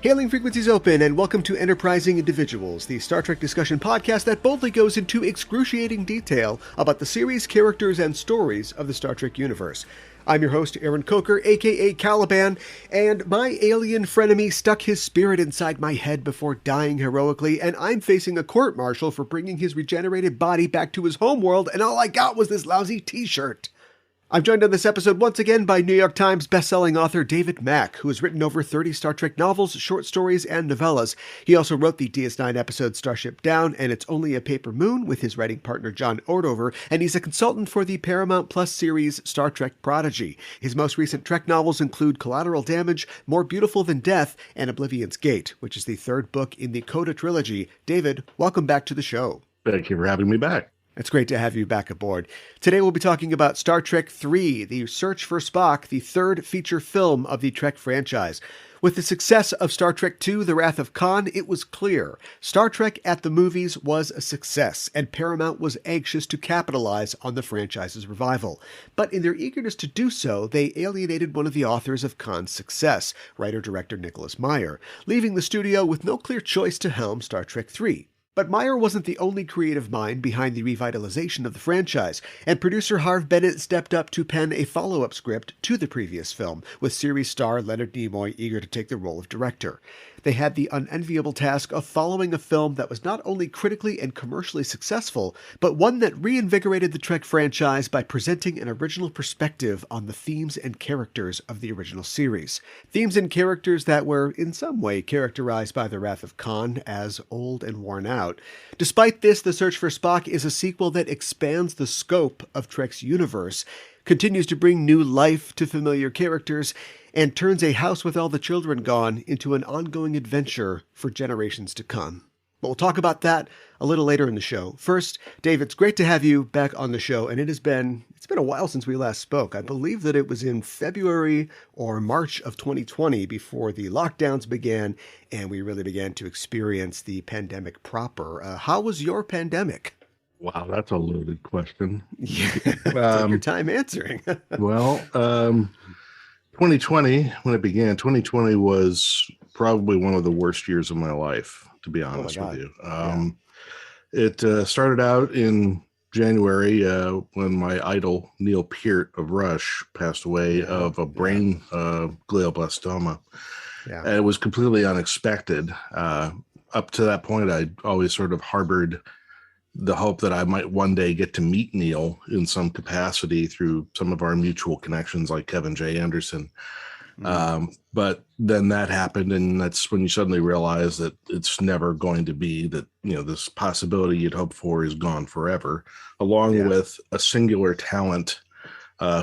Hailing frequencies open, and welcome to Enterprising Individuals, the Star Trek discussion podcast that boldly goes into excruciating detail about the series, characters, and stories of the Star Trek universe. I'm your host, Aaron Coker, aka Caliban, and my alien frenemy stuck his spirit inside my head before dying heroically, and I'm facing a court-martial for bringing his regenerated body back to his homeworld, and all I got was this lousy t-shirt. I'm joined on this episode once again by New York Times bestselling author David Mack, who has written over 30 Star Trek novels, short stories, and novellas. He also wrote the DS9 episode Starship Down and It's Only a Paper Moon with his writing partner John Ordover, and he's a consultant for the Paramount Plus series Star Trek Prodigy. His most recent Trek novels include Collateral Damage, More Beautiful Than Death, and Oblivion's Gate, which is the third book in the Coda trilogy. David, welcome back to the show. Thank you for having me back. It's great to have you back aboard. Today we'll be talking about Star Trek III, The Search for Spock, the third feature film of the Trek franchise. With the success of Star Trek II, The Wrath of Khan, it was clear Star Trek at the movies was a success, and Paramount was anxious to capitalize on the franchise's revival. But in their eagerness to do so, they alienated one of the authors of Khan's success, writer-director Nicholas Meyer, leaving the studio with no clear choice to helm Star Trek III. But Meyer wasn't the only creative mind behind the revitalization of the franchise, and producer Harve Bennett stepped up to pen a follow-up script to the previous film, with series star Leonard Nimoy eager to take the role of director. They had the unenviable task of following a film that was not only critically and commercially successful, but one that reinvigorated the Trek franchise by presenting an original perspective on the themes and characters of the original series. Themes and characters that were, in some way, characterized by The Wrath of Khan as old and worn out. Despite this, The Search for Spock is a sequel that expands the scope of Trek's universe, continues to bring new life to familiar characters, and turns A House with All the Children Gone into an ongoing adventure for generations to come. But we'll talk about that a little later in the show. First, Dave, it's great to have you back on the show, and it's been a while since we last spoke. I believe that it was in February or March of 2020 before the lockdowns began, and we really began to experience the pandemic proper. How was your pandemic? Wow, that's a loaded question. Yeah, take your time answering. Well, 2020, when it began, 2020 was probably one of the worst years of my life, to be honest with you. It started out in January when my idol, Neil Peart of Rush, passed away of a brain glioblastoma. Yeah. And it was completely unexpected. Up to that point, I'd always sort of harbored the hope that I might one day get to meet Neil in some capacity through some of our mutual connections like Kevin J. Anderson. But then that happened, and that's when you suddenly realize that it's never going to be that, this possibility you'd hoped for is gone forever, along with a singular talent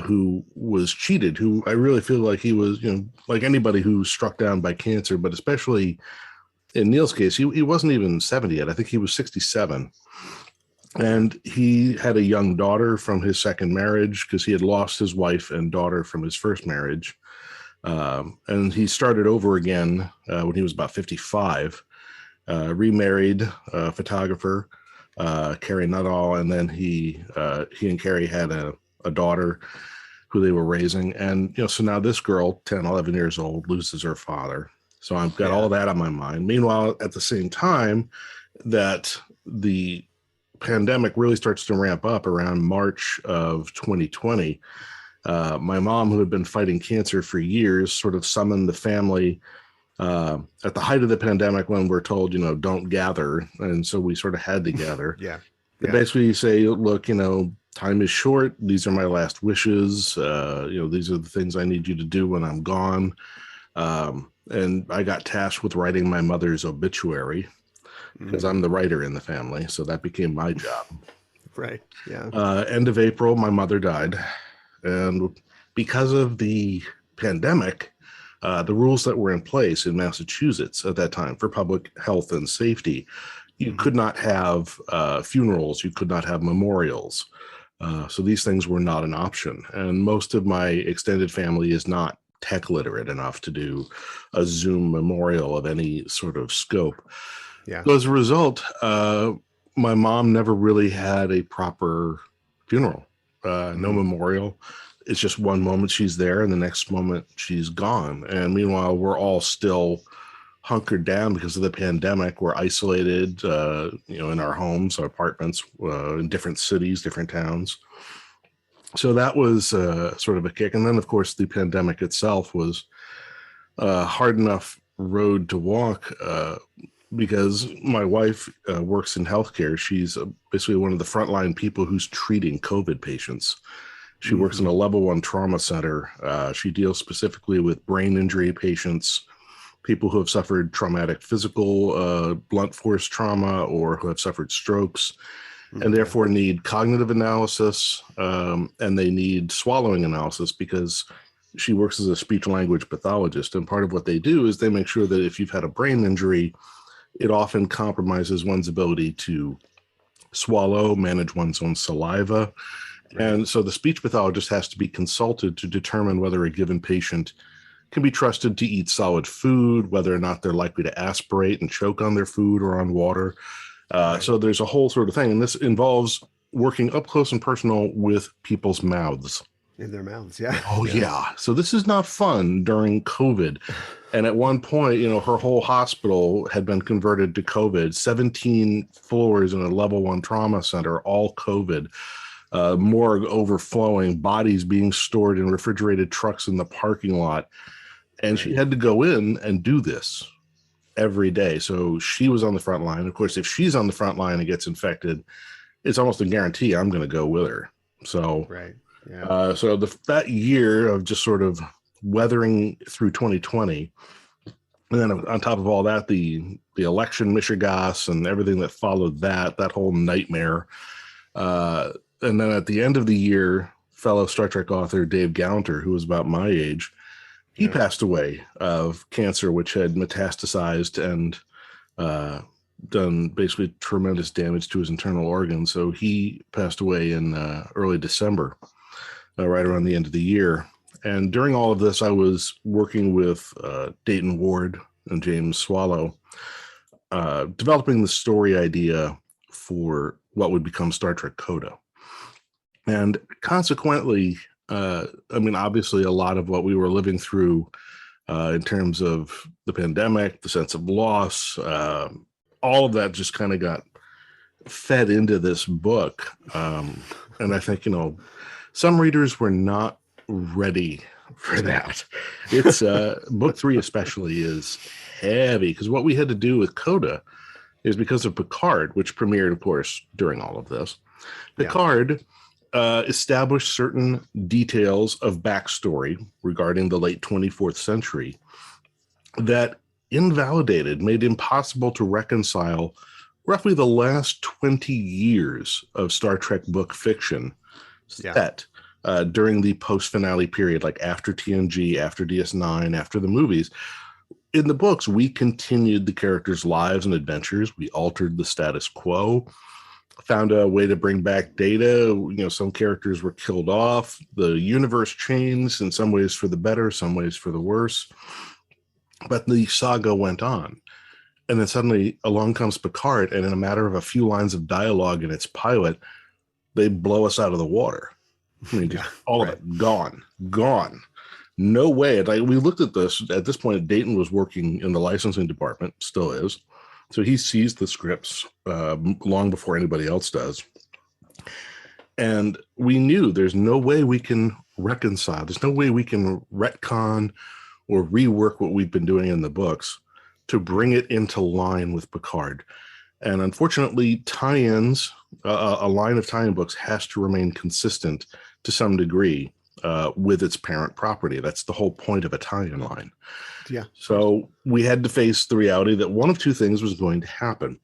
who was cheated, who I really feel like he was, like anybody who's struck down by cancer, but especially in Neil's case, he wasn't even 70 yet. I think he was 67. And he had a young daughter from his second marriage because he had lost his wife and daughter from his first marriage. And he started over again when he was about 55, remarried a photographer, Carrie Nuttall, and then he and Carrie had a daughter who they were raising. And, so now this girl, 10, 11 years old, loses her father. So I've got all that on my mind. Meanwhile, at the same time that the pandemic really starts to ramp up around March of 2020, my mom, who had been fighting cancer for years, sort of summoned the family at the height of the pandemic when we're told, don't gather. And so we sort of had to gather. They basically say, look, time is short. These are my last wishes. These are the things I need you to do when I'm gone. And I got tasked with writing my mother's obituary because I'm the writer in the family. So that became my job. Right. Yeah. End of April, my mother died. And because of the pandemic, the rules that were in place in Massachusetts at that time for public health and safety, you could not have funerals. You could not have memorials. So these things were not an option. And most of my extended family is not tech literate enough to do a Zoom memorial of any sort of scope. So as a result, my mom never really had a proper funeral, no memorial. It's just one moment she's there and the next moment she's gone. And meanwhile, we're all still hunkered down because of the pandemic. We're isolated, in our homes, our apartments, in different cities, different towns. So that was sort of a kick. And then, of course, the pandemic itself was a hard enough road to walk because my wife works in healthcare. She's basically one of the frontline people who's treating COVID patients. She works in a level 1 trauma center. She deals specifically with brain injury patients, people who have suffered traumatic physical blunt force trauma or who have suffered strokes, and therefore need cognitive analysis, and they need swallowing analysis because she works as a speech language pathologist. And part of what they do is they make sure that if you've had a brain injury, it often compromises one's ability to swallow, manage one's own saliva. And so the speech pathologist has to be consulted to determine whether a given patient can be trusted to eat solid food, whether or not they're likely to aspirate and choke on their food or on water. So there's a whole sort of thing. And this involves working up close and personal with people's mouths. In their mouths, yeah. Oh, yeah. So this is not fun during COVID. And at one point, her whole hospital had been converted to COVID, 17 floors in a level 1 trauma center, all COVID, morgue overflowing, bodies being stored in refrigerated trucks in the parking lot. And she had to go in and do this every day. So she was on the front line. Of course, if she's on the front line and gets infected, it's almost a guarantee I'm going to go with her. So, so that year of just sort of weathering through 2020, and then on top of all that, the election mishegas and everything that followed that whole nightmare. And then at the end of the year, fellow Star Trek author Dave Gaunter, who was about my age, he passed away of cancer, which had metastasized and done basically tremendous damage to his internal organs. So he passed away in early December, right around the end of the year. And during all of this, I was working with Dayton Ward and James Swallow, developing the story idea for what would become Star Trek Coda. And consequently, obviously a lot of what we were living through in terms of the pandemic, the sense of loss, all of that just kind of got fed into this book. And I think, some readers were not ready for that. It's book 3 especially is heavy because what we had to do with Coda is because of Picard, which premiered, of course, during all of this. Picard established certain details of backstory regarding the late 24th century that invalidated, made impossible to reconcile roughly the last 20 years of Star Trek book fiction set during the post-finale period, like after TNG, after DS9, after the movies. In the books, we continued the characters' lives and adventures. We altered the status quo, found a way to bring back Data. Some characters were killed off. The universe changed in some ways for the better, some ways for the worse. But the saga went on. And then suddenly along comes Picard, and in a matter of a few lines of dialogue in its pilot, they blow us out of the water. Just all of it, gone. No way. We looked at this. At this point, Dayton was working in the licensing department, still is. So he sees the scripts long before anybody else does. And we knew there's no way we can reconcile. There's no way we can retcon or rework what we've been doing in the books to bring it into line with Picard. And unfortunately, tie-ins, a line of tie-in books has to remain consistent to some degree with its parent property. That's the whole point of a tie-in line. Yeah. So we had to face the reality that one of two things was going to happen.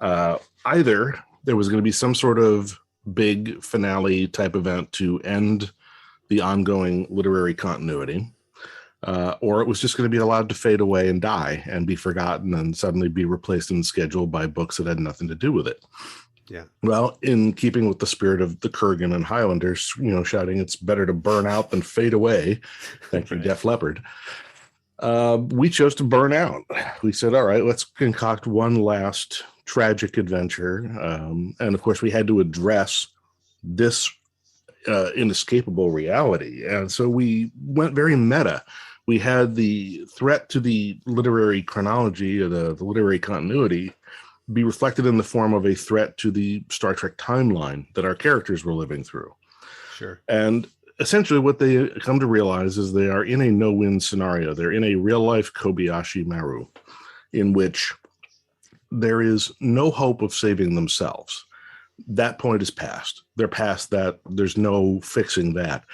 Either there was going to be some sort of big finale type event to end the ongoing literary continuity, or it was just going to be allowed to fade away and die and be forgotten and suddenly be replaced in the schedule by books that had nothing to do with it. Yeah. Well, in keeping with the spirit of the Kurgan and Highlanders, shouting, "It's better to burn out than fade away." Thank you, Def Leppard. We chose to burn out. We said, all right, let's concoct one last tragic adventure. And of course, we had to address this inescapable reality. And so we went very meta. we had the threat to the literary chronology or the literary continuity be reflected in the form of a threat to the Star Trek timeline that our characters were living through. Sure. And essentially what they come to realize is they are in a no-win scenario. They're in a real-life Kobayashi Maru in which there is no hope of saving themselves. That point is past. They're past that. There's no fixing that.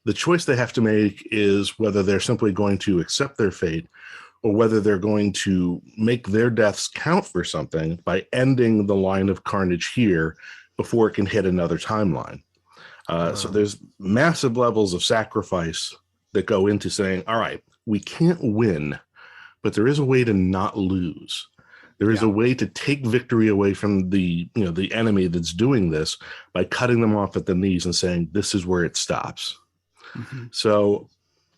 The choice they have to make is whether they're simply going to accept their fate or whether they're going to make their deaths count for something by ending the line of carnage here before it can hit another timeline. So there's massive levels of sacrifice that go into saying, all right, we can't win, but there is a way to not lose. There is a way to take victory away from the enemy that's doing this by cutting them off at the knees and saying, this is where it stops. Mm-hmm. So,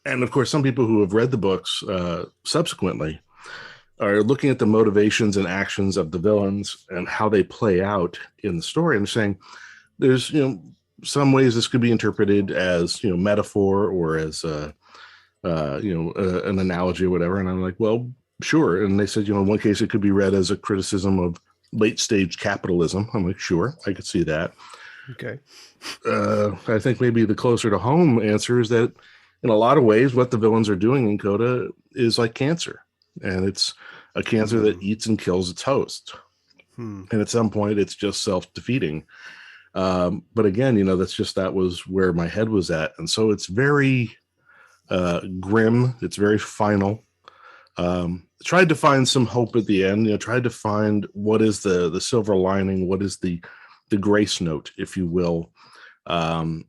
and of course, some people who have read the books subsequently are looking at the motivations and actions of the villains and how they play out in the story and saying, there's, some ways this could be interpreted as, metaphor or as, an analogy or whatever. And I'm like, well, sure. And they said, in one case, it could be read as a criticism of late stage capitalism. I'm like, sure, I could see that. Okay. I think maybe the closer to home answer is that in a lot of ways, what the villains are doing in Coda is like cancer. And it's a cancer that eats and kills its host. And at some point, it's just self-defeating. But again, that was where my head was at. And so it's very grim. It's very final. Tried to find some hope at the end, tried to find what is the silver lining, what is the grace note, if you will. And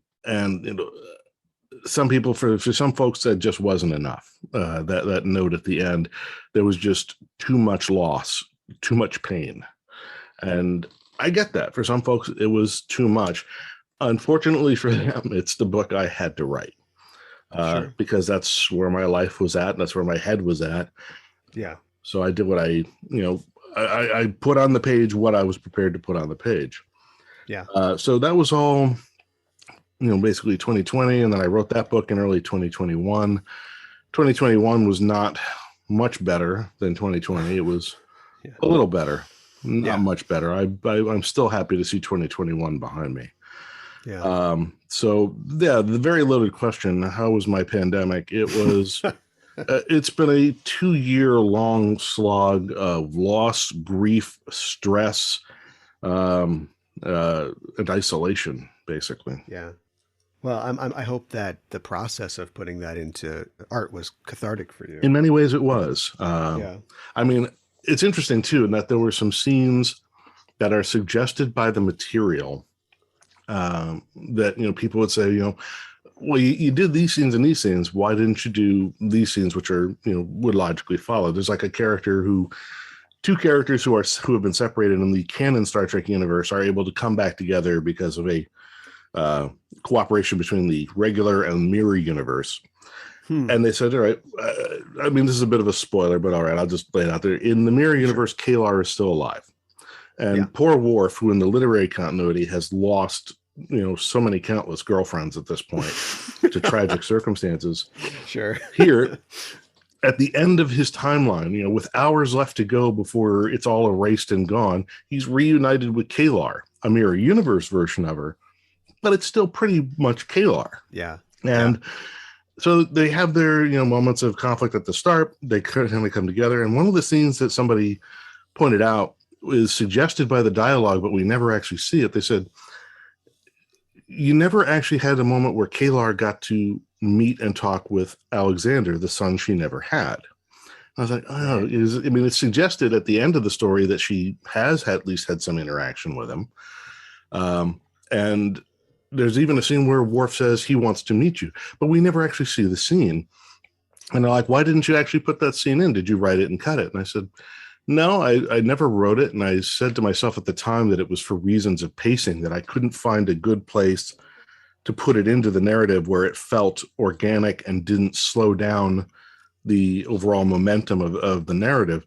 some people, for some folks, that just wasn't enough. That note at the end, there was just too much loss, too much pain. And I get that. For some folks, it was too much. Unfortunately for them, it's the book I had to write. Sure. Because that's where my life was at, and that's where my head was at. Yeah. So I did what I put on the page what I was prepared to put on the page. Yeah. So that was all, basically 2020, and then I wrote that book in early 2021. 2021 was not much better than 2020. It was a little better, not much better. I'm still happy to see 2021 behind me. Yeah. The very loaded question, how was my pandemic? It was, it's been a 2-year-long slog of loss, grief, stress, and isolation, basically. Yeah. Well, I hope that the process of putting that into art was cathartic for you. In many ways, it was. I mean, it's interesting, too, in that there were some scenes that are suggested by the material that, people would say, well, you did these scenes and these scenes. Why didn't you do these scenes, which are, would logically follow? There's like two characters who have been separated in the canon Star Trek universe are able to come back together because of a cooperation between the regular and mirror universe. And they said, all right, I mean, this is a bit of a spoiler, but all right, I'll just lay it out there. In the mirror universe, Kalar is still alive. And poor Worf, who in the literary continuity has lost, so many countless girlfriends at this point to tragic circumstances. Sure. Here, at the end of his timeline, with hours left to go before it's all erased and gone, he's reunited with Kalar, a mirror universe version of her, but it's still pretty much Kalar. Yeah. And so they have their, moments of conflict at the start. They currently come together. And one of the scenes that somebody pointed out is suggested by the dialogue, but we never actually see it. They said, you never actually had a moment where Kalar got to meet and talk with Alexander, the son she never had. I was like, oh, it's suggested at the end of the story that she has at least had some interaction with him. And there's even a scene where Worf says he wants to meet you, but we never actually see the scene. And they're like, why didn't you actually put that scene in? Did you write it and cut it? And I said, no, I never wrote it. And I said to myself at the time that it was for reasons of pacing, that I couldn't find a good place to put it into the narrative where it felt organic and didn't slow down the overall momentum of the narrative.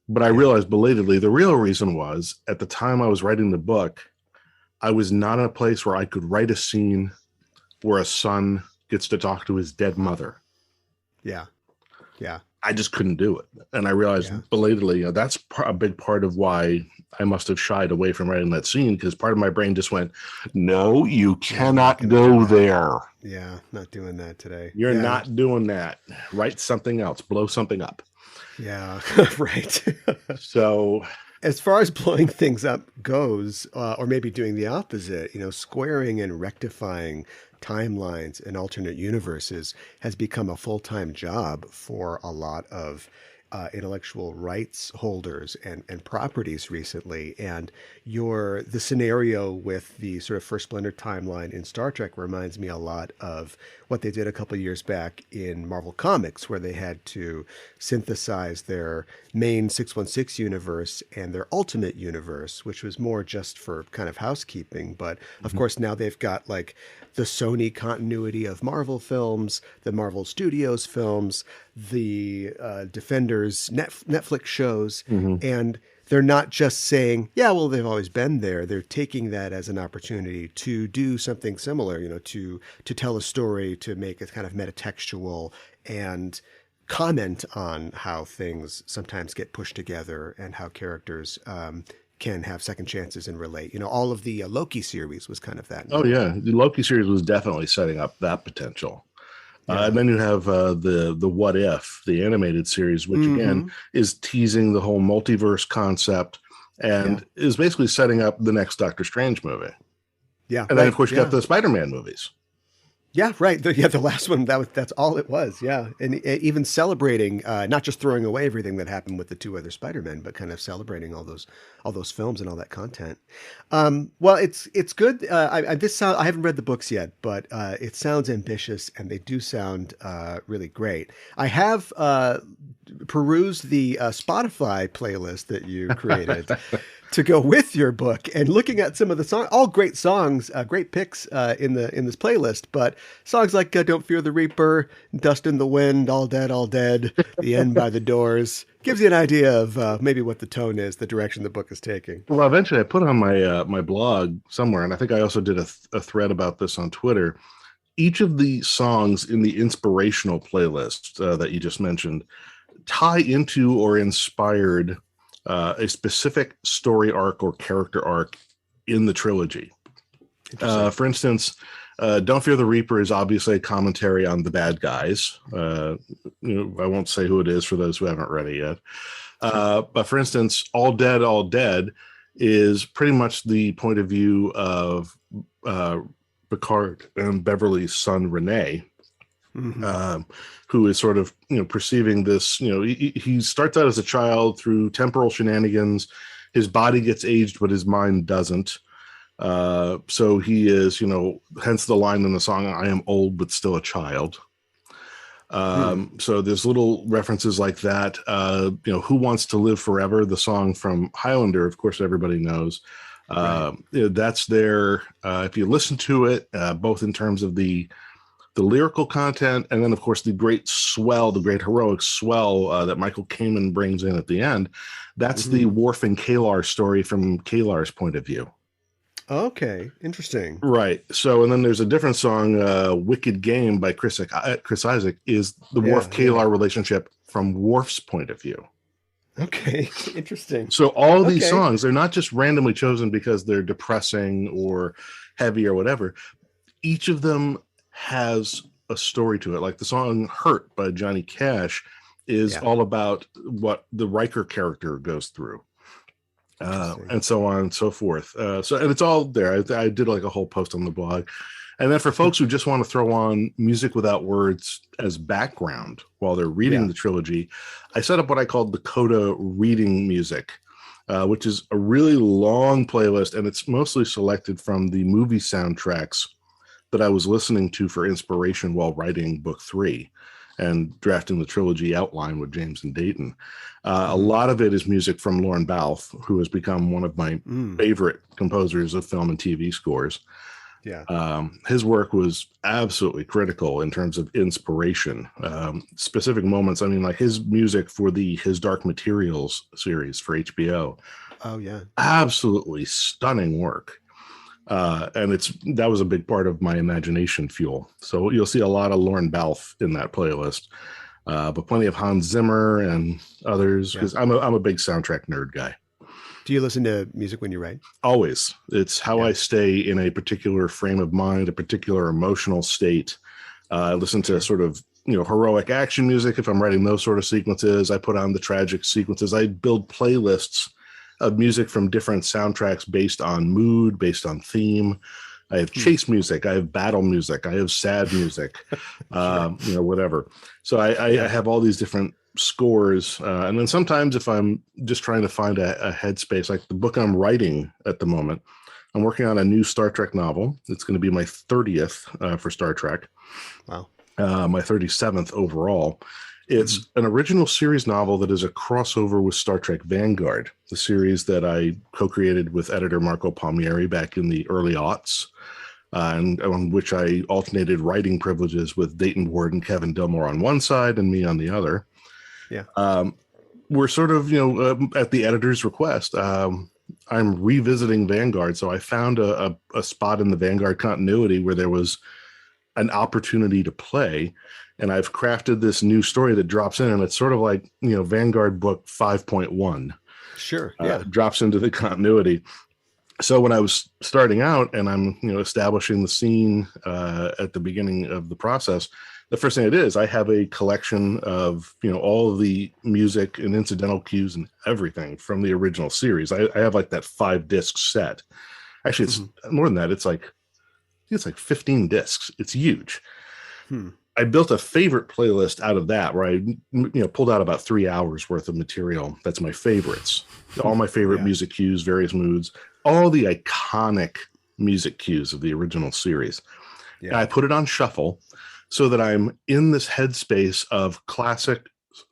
But I realized belatedly, the real reason was at the time I was writing the book, I was not in a place where I could write a scene where a son gets to talk to his dead mother. Yeah. Yeah. I just couldn't do it. And I realized belatedly, that's a big part of why I must have shied away from writing that scene, because part of my brain just went, no, you cannot go there. Yeah, not doing that today. You're not doing that. Write something else. Blow something up. Yeah, right. So as far as blowing things up goes, or maybe doing the opposite, squaring and rectifying timelines and alternate universes has become a full-time job for a lot of intellectual rights holders and properties recently. And the scenario with the sort of First Splendor timeline in Star Trek reminds me a lot of what they did a couple of years back in Marvel Comics, where they had to synthesize their main 616 universe and their ultimate universe, which was more just for kind of housekeeping. But of course, now they've got like the Sony continuity of Marvel films, the Marvel Studios films, the Defenders Netflix shows, and they're not just saying, yeah, well, they've always been there. They're taking that as an opportunity to do something similar, to tell a story, to make it kind of metatextual and comment on how things sometimes get pushed together and how characters can have second chances and relate. All of the Loki series was kind of that. Oh, yeah. The Loki series was definitely setting up that potential. And then you have the What If, the animated series, which again is teasing the whole multiverse concept and is basically setting up the next Doctor Strange movie. Yeah. And then, of course, you got the Spider-Man movies. Yeah, right. The last one, that's all it was. Yeah. And even celebrating, not just throwing away everything that happened with the two other Spider-Men, but kind of celebrating all those films and all that content. Well, it's good. I haven't read the books yet, but it sounds ambitious and they do sound really great. I have perused the Spotify playlist that you created to go with your book, and looking at some of the songs, all great songs, great picks in this playlist, but songs like Don't Fear the Reaper, Dust in the Wind, All Dead, The End by the Doors, gives you an idea of maybe what the tone is, the direction the book is taking. Well, eventually I put on my blog somewhere, and I think I also did a thread about this on Twitter. Each of the songs in the inspirational playlist that you just mentioned tie into or inspired a specific story arc or character arc in the trilogy. For instance, Don't Fear the Reaper is obviously a commentary on the bad guys. I won't say who it is for those who haven't read it yet. But for instance, All Dead is pretty much the point of view of Picard and Beverly's son, Renee. Who is sort of, perceiving this, he starts out as a child through temporal shenanigans. His body gets aged, but his mind doesn't. So he is, hence the line in the song, I am old, but still a child. So there's little references like that. Who Wants to Live Forever, the song from Highlander, of course, everybody knows. Right. That's there. If you listen to it, both in terms of the lyrical content, and then of course the great heroic swell that Michael Kamen brings in at the end. That's the Worf and Kalar story from Kalar's point of view. Okay, interesting. Right. So, and then there's a different song, "Wicked Game" by Chris Isaac, is the Worf-Kalar relationship from Worf's point of view. Okay, interesting. So all these songs, they're not just randomly chosen because they're depressing or heavy or whatever. Each of them has a story to it. Like the song "Hurt" by Johnny Cash is all about what the Riker character goes through, and so on and so forth. And it's all there. I did like a whole post on the blog. And then for folks who just want to throw on music without words as background while they're reading the trilogy, I set up what I called the Coda reading music, which is a really long playlist, and it's mostly selected from the movie soundtracks that I was listening to for inspiration while writing book 3 and drafting the trilogy outline with James and Dayton. A lot of it is music from Lorne Balfe, who has become one of my favorite composers of film and TV scores. Yeah. His work was absolutely critical in terms of inspiration. Specific moments, I mean, like his music for his Dark Materials series for HBO. Oh, yeah. Absolutely stunning work. And that was a big part of my imagination fuel. So you'll see a lot of Lorne Balfe in that playlist. but plenty of Hans Zimmer and others, because I'm a big soundtrack nerd guy. Do you listen to music when you write? Always. It's how I stay in a particular frame of mind, a particular emotional state. I listen to sort of, heroic action music if I'm writing those sort of sequences. I put on the tragic sequences. I build playlists of music from different soundtracks based on mood, based on theme. I have chase music. I have battle music. I have sad music, whatever. So I have all these different scores. And then sometimes if I'm just trying to find a headspace, like the book I'm writing at the moment, I'm working on a new Star Trek novel. It's going to be my 30th for Star Trek. Wow. My 37th overall. It's an original series novel that is a crossover with Star Trek Vanguard, the series that I co-created with editor Marco Palmieri back in the early aughts, and on which I alternated writing privileges with Dayton Ward and Kevin Delmore on one side and me on the other. Yeah. We're sort of, at the editor's request, I'm revisiting Vanguard. So I found a spot in the Vanguard continuity where there was an opportunity to play. And I've crafted this new story that drops in, and it's sort of like, Vanguard book 5.1. Sure. Yeah. Drops into the continuity. So when I was starting out and I'm, establishing the scene at the beginning of the process, the first thing I did is I have a collection of, all of the music and incidental cues and everything from the original series. I have like that 5-disc set. Actually, it's more than that. It's like 15 discs. It's huge. I built a favorite playlist out of that where I, pulled out about 3 hours worth of material. That's my favorites. All my favorite music cues, various moods, all the iconic music cues of the original series. Yeah. And I put it on shuffle so that I'm in this headspace of classic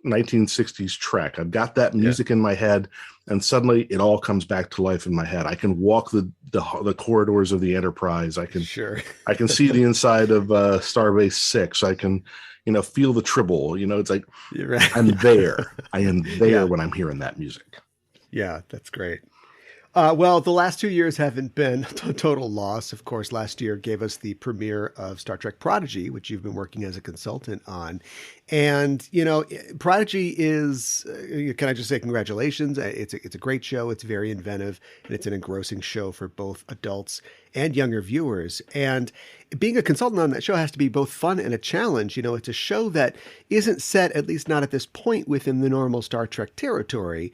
1960s Trek. I've got that music in my head, and suddenly it all comes back to life in my head. I can walk the corridors of the Enterprise. I can see the inside of Starbase 6. I can, feel the Tribble. It's like I'm there. I am there when I'm hearing that music. Yeah, that's great. Well, the last 2 years haven't been a total loss. Of course, last year gave us the premiere of Star Trek Prodigy, which you've been working as a consultant on. And, Prodigy is, can I just say congratulations? It's a great show. It's very inventive, and it's an engrossing show for both adults and younger viewers. And being a consultant on that show has to be both fun and a challenge. It's a show that isn't set, at least not at this point, within the normal Star Trek territory.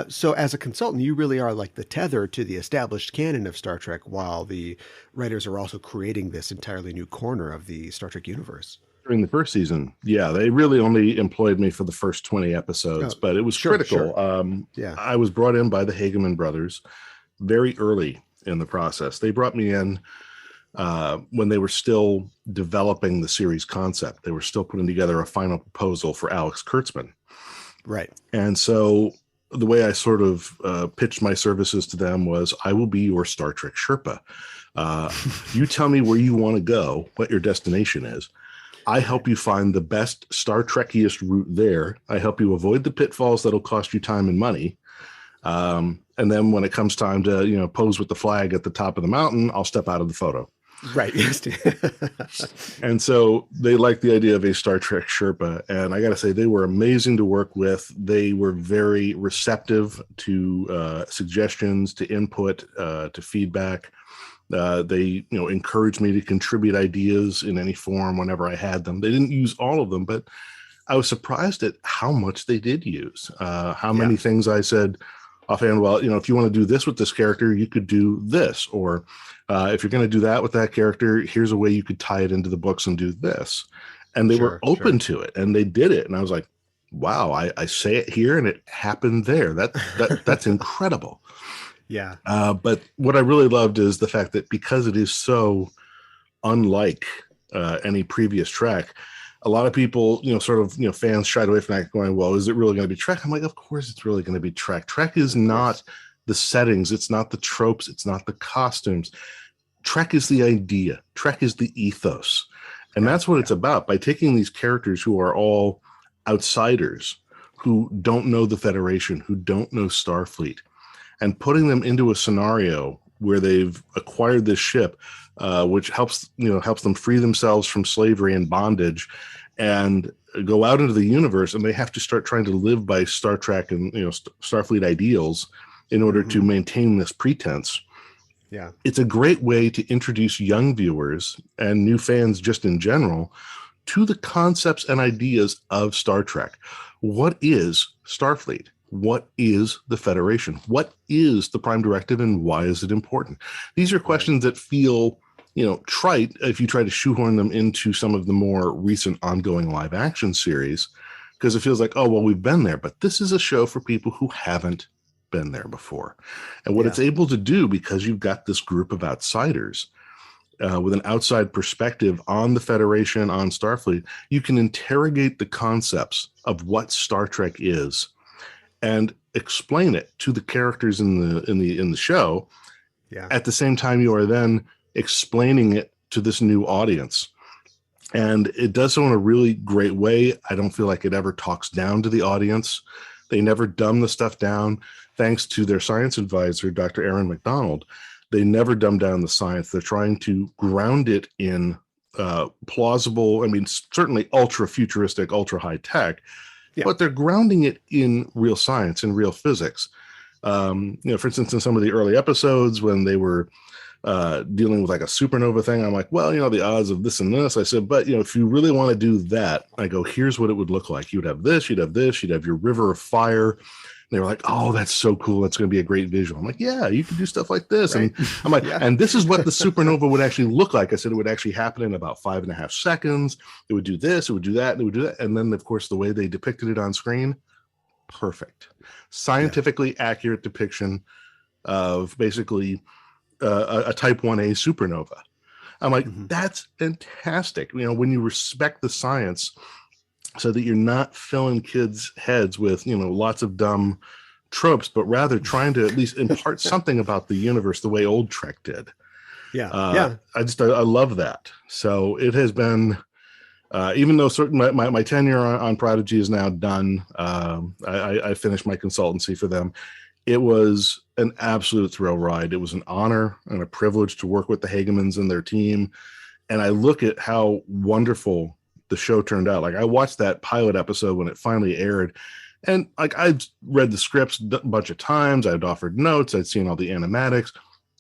So as a consultant, you really are like the tether to the established canon of Star Trek, while the writers are also creating this entirely new corner of the Star Trek universe. During the first season, they really only employed me for the first 20 episodes, but it was critical. Sure. I was brought in by the Hageman brothers very early in the process. They brought me in when they were still developing the series concept. They were still putting together a final proposal for Alex Kurtzman. Right. And so the way I sort of pitched my services to them was, I will be your Star Trek Sherpa. You tell me where you want to go, what your destination is. I help you find the best Star Trekiest route there. I help you avoid the pitfalls that'll cost you time and money. And then when it comes time to, pose with the flag at the top of the mountain, I'll step out of the photo. Right. And so they liked the idea of a Star Trek Sherpa. And I got to say, they were amazing to work with. They were very receptive to suggestions, to input, to feedback. They, encouraged me to contribute ideas in any form whenever I had them. They didn't use all of them, but I was surprised at how much they did use. How many things I said offhand, well, if you want to do this with this character, you could do this. Or if you're going to do that with that character, here's a way you could tie it into the books and do this. And they were open to it, and they did it. And I was like, wow, I say it here and it happened there. That's incredible. Yeah. But what I really loved is the fact that because it is so unlike any previous Trek, a lot of people, fans shied away from that, going, well, is it really going to be Trek? I'm like, of course it's really going to be Trek. Trek is not the settings. It's not the tropes. It's not the costumes. Trek is the idea. Trek is the ethos. And that's what it's about. By taking these characters who are all outsiders, who don't know the Federation, who don't know Starfleet, and putting them into a scenario where they've acquired this ship, which helps them free themselves from slavery and bondage, and go out into the universe and they have to start trying to live by Star Trek and Starfleet ideals in order to maintain this pretense. Yeah, it's a great way to introduce young viewers and new fans just in general to the concepts and ideas of Star Trek. What is Starfleet? What is the Federation? What is the Prime Directive, and why is it important? These are questions that feel, trite if you try to shoehorn them into some of the more recent ongoing live action series, because it feels like, oh, well, we've been there. But this is a show for people who haven't been there before. And what it's able to do, because you've got this group of outsiders with an outside perspective on the Federation, on Starfleet, you can interrogate the concepts of what Star Trek is and explain it to the characters in the show. Yeah. At the same time, you are then explaining it to this new audience. And it does so in a really great way. I don't feel like it ever talks down to the audience. They never dumb the stuff down. Thanks to their science advisor, Dr. Aaron McDonald, they never dumb down the science. They're trying to ground it in plausible, certainly ultra futuristic, ultra high tech, but they're grounding it in real science and real physics. For instance, in some of the early episodes when they were dealing with like a supernova thing, I'm like, well, the odds of this and this. I said, but if you really want to do that, I go, here's what it would look like. You'd have this, you'd have this, you'd have your river of fire. And they were like, oh, that's so cool. That's going to be a great visual. I'm like, yeah, you can do stuff like this. Right. And I'm like, and this is what the supernova would actually look like. I said it would actually happen in about 5.5 seconds. It would do this, it would do that, and it would do that. And then, of course, the way they depicted it on screen, perfect. Scientifically accurate depiction of basically a Type 1A supernova. I'm like, that's fantastic. When you respect the science so that you're not filling kids' heads with, lots of dumb tropes, but rather trying to at least impart something about the universe the way old Trek did. I love that. So it has been, even though my tenure on Prodigy is now done, I finished my consultancy for them. It was an absolute thrill ride. It was an honor and a privilege to work with the Hagemans and their team. And I look at how wonderful the show turned out. Like, I watched that pilot episode when it finally aired, and like, I'd read the scripts a bunch of times. I'd offered notes. I'd seen all the animatics.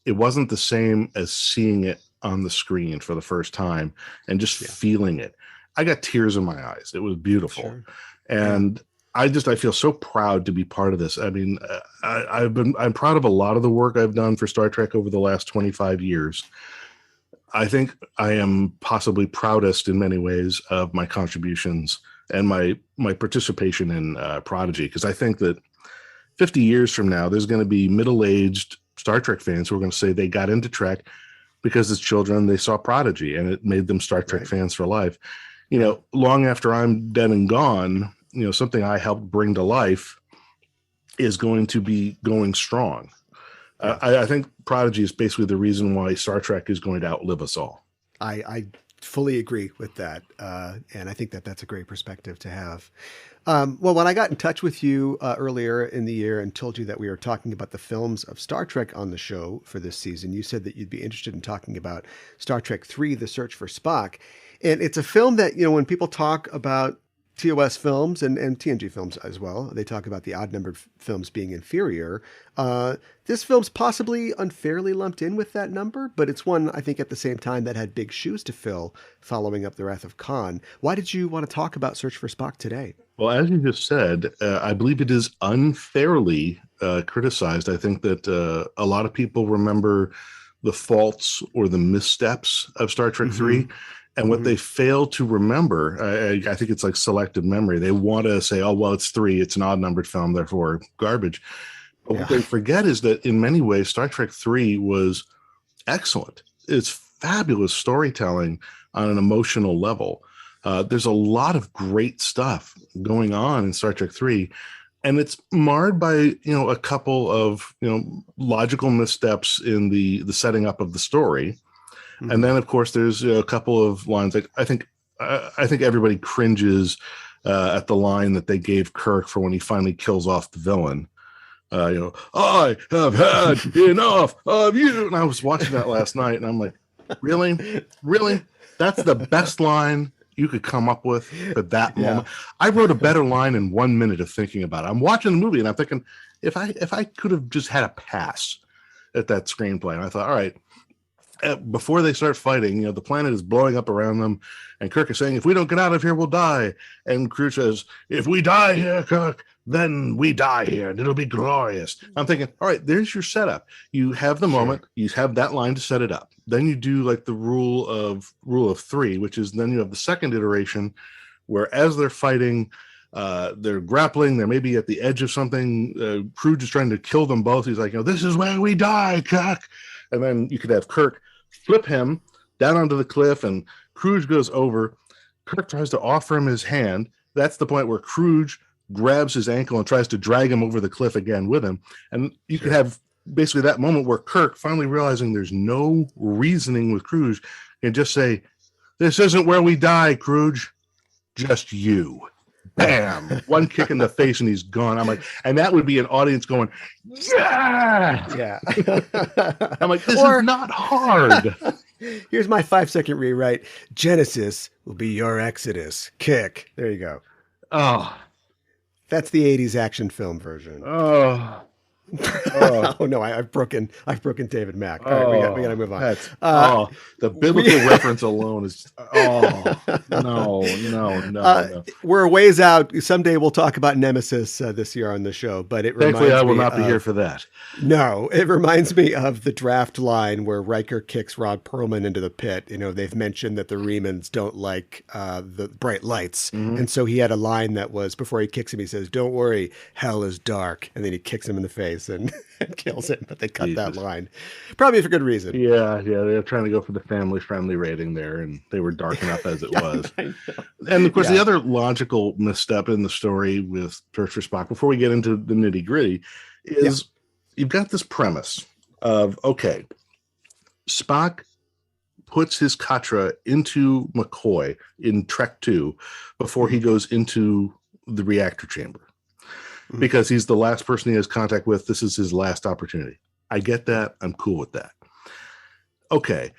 It wasn't the same as seeing it on the screen for the first time and just feeling it. I got tears in my eyes. It was beautiful. Sure. And I feel so proud to be part of this. I'm proud of a lot of the work I've done for Star Trek over the last 25 years. I think I am possibly proudest in many ways of my contributions and my participation in Prodigy, because I think that 50 years from now, there's going to be middle-aged Star Trek fans who are going to say they got into Trek because as children they saw Prodigy and it made them Star Trek fans for life. Long after I'm dead and gone, something I helped bring to life is going to be going strong. I think Prodigy is basically the reason why Star Trek is going to outlive us all. I fully agree with that. And I think that's a great perspective to have. Well, when I got in touch with you earlier in the year and told you that we were talking about the films of Star Trek on the show for this season, you said that you'd be interested in talking about Star Trek III, The Search for Spock. And it's a film that, when people talk about TOS films and TNG films as well, they talk about the odd-numbered films being inferior. This film's possibly unfairly lumped in with that number, but it's one, I think, at the same time that had big shoes to fill following up The Wrath of Khan. Why did you want to talk about Search for Spock today? Well, as you just said, I believe it is unfairly criticized. I think that a lot of people remember the faults or the missteps of Star Trek III. And what they fail to remember, I think it's like selective memory. They want to say, oh, well, it's 3. It's an odd-numbered film, therefore garbage. But what they forget is that in many ways, Star Trek III was excellent. It's fabulous storytelling on an emotional level. There's a lot of great stuff going on in Star Trek III. And it's marred by, a couple of, logical missteps in the setting up of the story. And then, of course, there's a couple of lines. Like I think everybody cringes at the line that they gave Kirk for when he finally kills off the villain. I have had enough of you. And I was watching that last night, and I'm like, really? That's the best line you could come up with at that moment. I wrote a better line in 1 minute of thinking about it. I'm watching the movie and I'm thinking, if I could have just had a pass at that screenplay, and I thought, all right, before they start fighting, the planet is blowing up around them, and Kirk is saying, if we don't get out of here, we'll die. And Crew says, if we die here, Kirk, then we die here, and it'll be glorious. I'm thinking, all right, there's your setup. You have the moment, you have that line to set it up. Then you do like the rule of three, which is then you have the second iteration where as they're fighting, they're grappling, they're maybe at the edge of something. Crew is trying to kill them both. He's like, this is where we die, Kirk. And then you could have Kirk flip him down onto the cliff, and Kruge goes over. Kirk tries to offer him his hand. That's the point where Kruge grabs his ankle and tries to drag him over the cliff again with him. And you could have basically that moment where Kirk, finally realizing there's no reasoning with Kruge, can just say, this isn't where we die, Kruge. Just you. Bam! One kick in the face and he's gone. I'm like, and that would be an audience going, yeah. I'm like, this is not hard. Here's my 5-second rewrite. Genesis will be your Exodus. Kick. There you go. Oh, that's the 80s action film version. Oh. Oh no! I've broken David Mack. All right, we got to move on. The biblical reference alone is no. We're a ways out. Someday we'll talk about Nemesis this year on the show, but thankfully I will not be here for that. No, it reminds me of the draft line where Riker kicks Rod Perlman into the pit. They've mentioned that the Remans don't like the bright lights, and so he had a line that was before he kicks him. He says, "Don't worry, hell is dark," and then he kicks him in the face and kills him, but they cut that line probably for good reason. Yeah, they're trying to go for the family friendly rating there, and they were dark enough as it was. And of course the other logical misstep in the story with Search for Spock, before we get into the nitty gritty, is you've got this premise of, okay, Spock puts his Katra into McCoy in Trek 2 before he goes into the reactor chamber. Because he's the last person he has contact with. This is his last opportunity. I get that. I'm cool with that. Okay.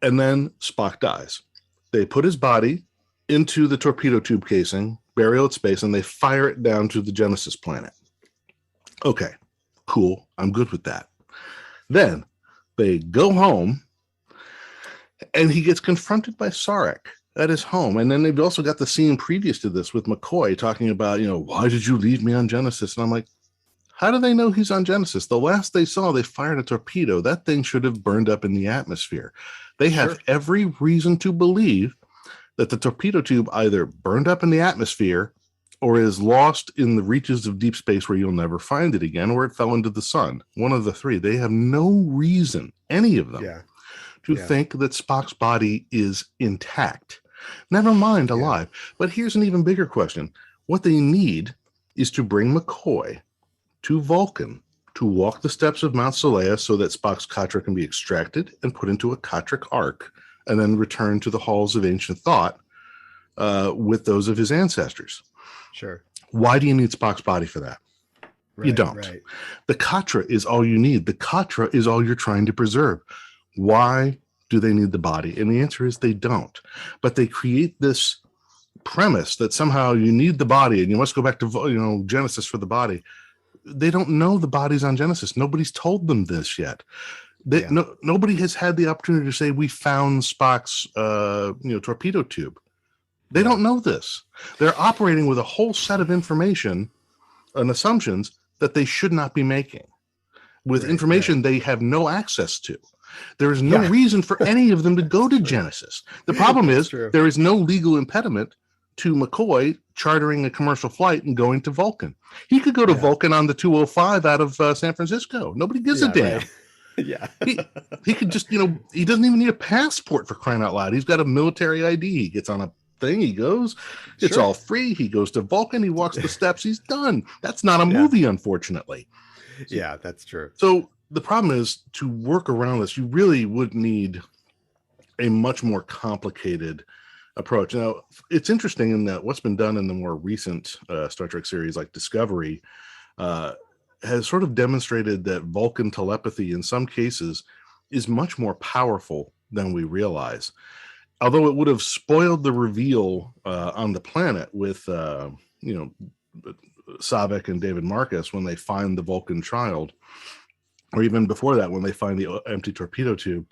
And then Spock dies. They put his body into the torpedo tube casing, burial at space, and they fire it down to the Genesis planet. Okay. Cool. I'm good with that. Then they go home, and he gets confronted by Sarek at his home. And then they've also got the scene previous to this with McCoy talking about, why did you leave me on Genesis? And I'm like, how do they know he's on Genesis? The last they saw, they fired a torpedo. That thing should have burned up in the atmosphere. They have every reason to believe that the torpedo tube either burned up in the atmosphere or is lost in the reaches of deep space where you'll never find it again, or it fell into the sun. One of the three. They have no reason, any of them, to think that Spock's body is intact. Never mind alive. But here's an even bigger question. What they need is to bring McCoy to Vulcan to walk the steps of Mount Seleia so that Spock's Katra can be extracted and put into a Katric ark and then return to the halls of ancient thought with those of his ancestors. Sure. Why do you need Spock's body for that? You don't. Right. The Katra is all you need. The Katra is all you're trying to preserve. Why do they need the body? And the answer is they don't. But they create this premise that somehow you need the body and you must go back to Genesis for the body. They don't know the body's on Genesis. Nobody's told them this yet. Nobody has had the opportunity to say we found Spock's torpedo tube. They don't know this. They're operating with a whole set of information and assumptions that they should not be making, with information they have no access to. There is no reason for any of them to go to Genesis. The problem is there is no legal impediment to McCoy chartering a commercial flight and going to Vulcan. He could go to Vulcan on the 205 out of San Francisco. Nobody gives a damn. Right. He could just, he doesn't even need a passport, for crying out loud. He's got a military ID. He gets on a thing. He goes. It's all free. He goes to Vulcan. He walks the steps. He's done. That's not a movie, unfortunately. Yeah, that's true. So the problem is, to work around this, you really would need a much more complicated approach. Now, it's interesting in that what's been done in the more recent Star Trek series like Discovery has sort of demonstrated that Vulcan telepathy in some cases is much more powerful than we realize. although it would have spoiled the reveal on the planet with, Sarek and David Marcus when they find the Vulcan child, or even before that when they find the empty torpedo tube,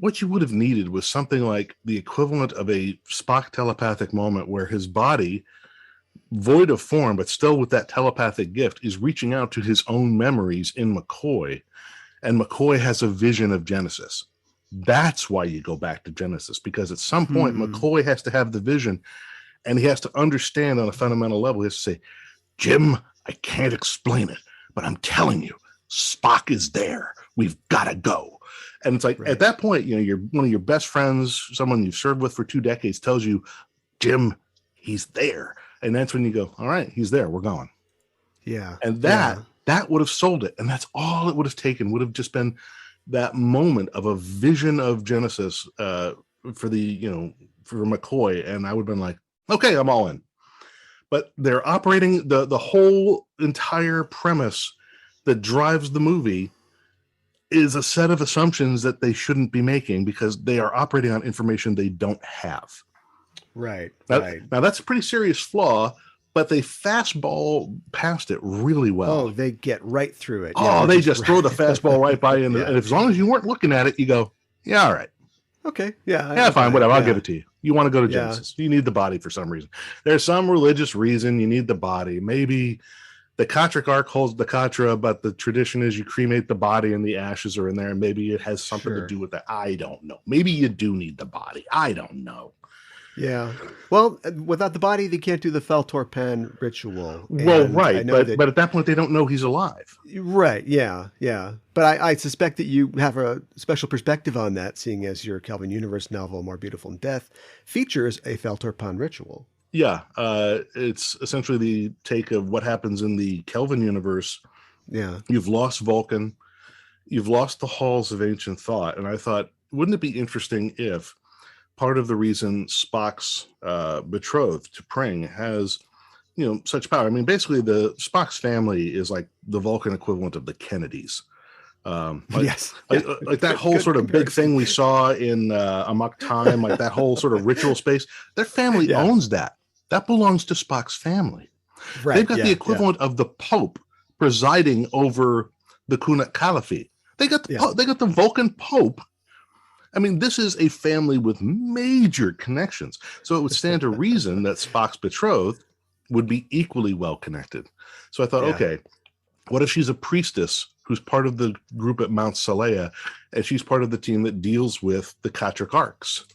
what you would have needed was something like the equivalent of a Spock telepathic moment where his body, void of form, but still with that telepathic gift, is reaching out to his own memories in McCoy, and McCoy has a vision of Genesis. That's why you go back to Genesis, because at some point McCoy has to have the vision, and he has to understand on a fundamental level. He has to say, Jim, I can't explain it, but I'm telling you, Spock is there. We've got to go. And it's like, at that point, you're one of your best friends, someone you've served with for 2 decades, tells you, Jim, he's there. And that's when you go, all right, he's there. We're going. Yeah. And that would have sold it. And that's all it would have taken, would have just been that moment of a vision of Genesis for McCoy. And I would have been like, okay, I'm all in. But they're operating the whole entire premise that drives the movie is a set of assumptions that they shouldn't be making because they are operating on information they don't have. Right. Now that's a pretty serious flaw, but they fastball past it really well. Oh, they get right through it. Oh, they just throw the fastball right by you. And as long as you weren't looking at it, you go, yeah, all right. Okay. Yeah. Yeah, fine. Whatever. I'll give it to you. You want to go to Genesis. You need the body for some reason. There's some religious reason you need the body. Maybe the Katric Ark holds the Katra, but the tradition is you cremate the body and the ashes are in there. And maybe it has something to do with that. I don't know. Maybe you do need the body. I don't know. Yeah. Well, without the body, they can't do the Feltorpan ritual. Well, right. But at that point, they don't know he's alive. Right. Yeah. Yeah. But I suspect that you have a special perspective on that, seeing as your Kelvin Universe novel, More Beautiful in Death, features a Feltorpan ritual. Yeah. It's essentially the take of what happens in the Kelvin universe. Yeah. You've lost Vulcan. You've lost the halls of ancient thought. And I thought, wouldn't it be interesting if part of the reason Spock's betrothed to Pring has, such power. I mean, basically, the Spock's family is like the Vulcan equivalent of the Kennedys. Yes, like that whole sort of big thing we saw in Amok Time, like that whole sort of ritual space. Their family owns that. That belongs to Spock's family. Right. They've got the equivalent of the Pope presiding over the Kunat Caliphate. They got the Vulcan Pope. I mean, this is a family with major connections. So it would stand to reason that Spock's betrothed would be equally well connected. So I thought, okay, what if she's a priestess who's part of the group at Mount Saleya, and she's part of the team that deals with the Katric Arcs?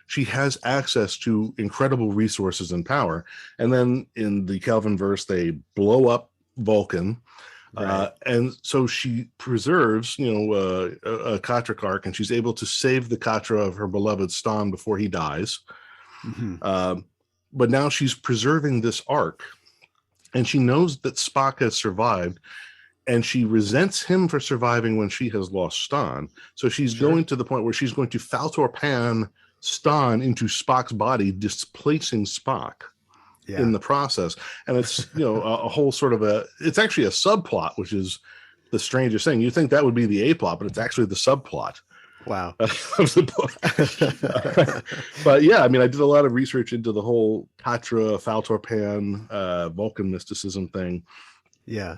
She has access to incredible resources and power. And then in the Kelvin verse, they blow up Vulcan. Right. And so she preserves, a Katric Arc, and she's able to save the Katra of her beloved Stan before he dies. Mm-hmm. But now she's preserving this arc, and she knows that Spock has survived, and she resents him for surviving when she has lost Stan. So she's going to the point where she's going to Faltorpan Stan into Spock's body, displacing Spock. In the process. And it's, a whole sort of it's actually a subplot, which is the strangest thing. You think that would be the A plot, but it's actually the subplot. Wow. Of the book. But yeah, I mean, I did a lot of research into the whole Katra, Faltorpan, Vulcan mysticism thing. Yeah.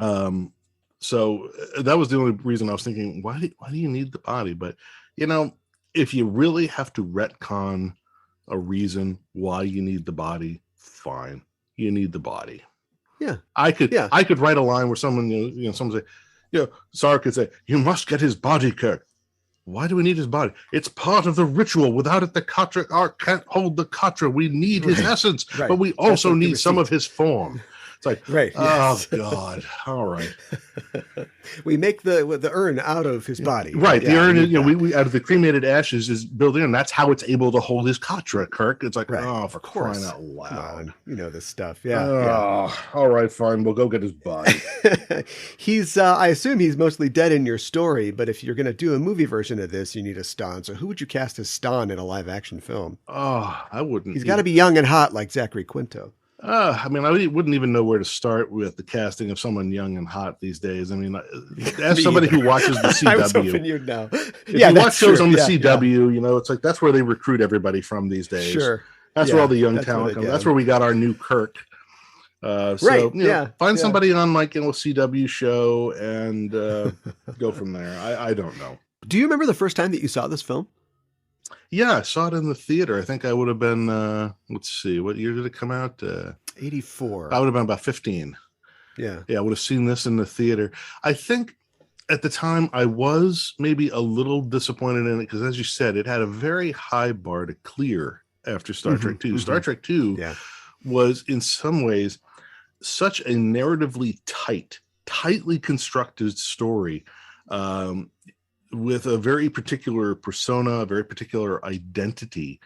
So that was the only reason I was thinking, why do you need the body? But, if you really have to retcon a reason why you need the body, fine, you need the body. Yeah, I could write a line where someone, someone say, Sarek could say, "You must get his body, Kirk." Why do we need his body? It's part of the ritual. Without it, the Katra Ark can't hold the Katra. We need his essence, but we also need some of his form. It's like, oh God, all right. We make the urn out of his body. Right, the urn is, we out of the cremated ashes is built in. That's how it's able to hold his Katra, Kirk. It's like, for crying out loud. Come on. This stuff. Yeah. All right, fine. We'll go get his body. He's, I assume he's mostly dead in your story, but if you're going to do a movie version of this, you need a Stan. So who would you cast as Stan in a live action film? Oh, I wouldn't. He's got to be young and hot like Zachary Quinto. I mean, I wouldn't even know where to start with the casting of someone young and hot these days. I mean, as somebody who watches the CW, I was hoping you'd know. If you watch shows on the CW, you know, it's like that's where they recruit everybody from these days. Sure. That's where all the young talent comes. That's where we got our new Kirk. So, you know, find somebody on like, you know, a CW show and go from there. I don't know. Do you remember the first time that you saw this film? Yeah, I saw it in the theater. I think I would have been, let's see, what year did it come out? 84. I would have been about 15. Yeah. Yeah, I would have seen this in the theater. I think at the time I was maybe a little disappointed in it because, as you said, it had a very high bar to clear after Star Trek 2. Star Trek 2 was in some ways such a narratively tightly constructed story, with a very particular persona, a very particular identity.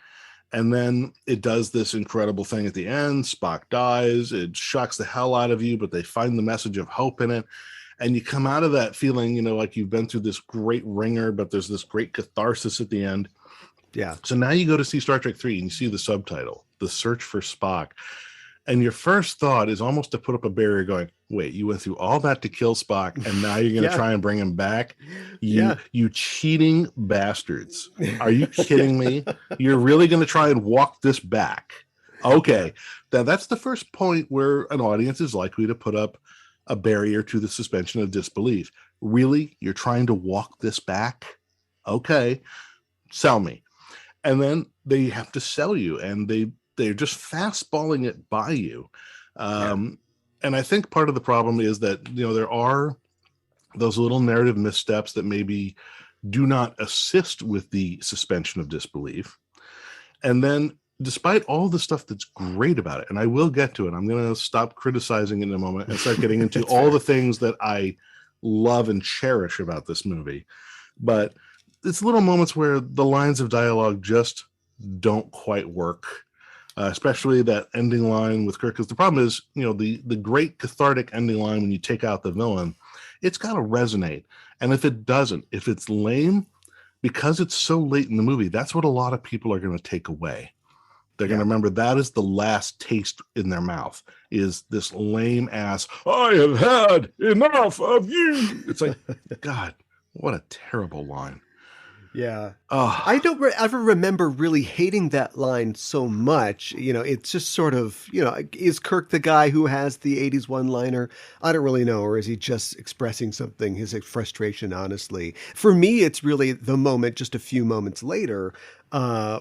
And then it does this incredible thing at the end. Spock dies. It shocks the hell out of you, but they find the message of hope in it. And you come out of that feeling, you know, like you've been through this great ringer, but there's this great catharsis at the end. Yeah. So now you go to see Star Trek 3 and you see the subtitle, The Search for Spock. And your first thought is almost to put up a barrier going, wait, you went through all that to kill Spock and now you're going to try and bring him back? You cheating bastards. Are you kidding me? You're really going to try and walk this back? Okay. Now that's the first point where an audience is likely to put up a barrier to the suspension of disbelief. Really? You're trying to walk this back? Okay. Sell me. And then they have to sell you, and they're just fastballing it by you. And I think part of the problem is that, you know, there are those little narrative missteps that maybe do not assist with the suspension of disbelief. And then despite all the stuff that's great about it, and I will get to it, I'm going to stop criticizing it in a moment and start getting into all the things that I love and cherish about this movie. But it's little moments where the lines of dialogue just don't quite work. Especially that ending line with Kirk, because the problem is, you know, the great cathartic ending line when you take out the villain, it's got to resonate. And if it doesn't, if it's lame, because it's so late in the movie, that's what a lot of people are going to take away. They're going to remember that is the last taste in their mouth, is this lame ass, I have had enough of you. It's like, God, what a terrible line. Yeah. I don't ever remember really hating that line so much. You know, it's just sort of, you know, is Kirk the guy who has the 80s one-liner? I don't really know. Or is he just expressing something, his frustration, honestly? For me, it's really the moment just a few moments later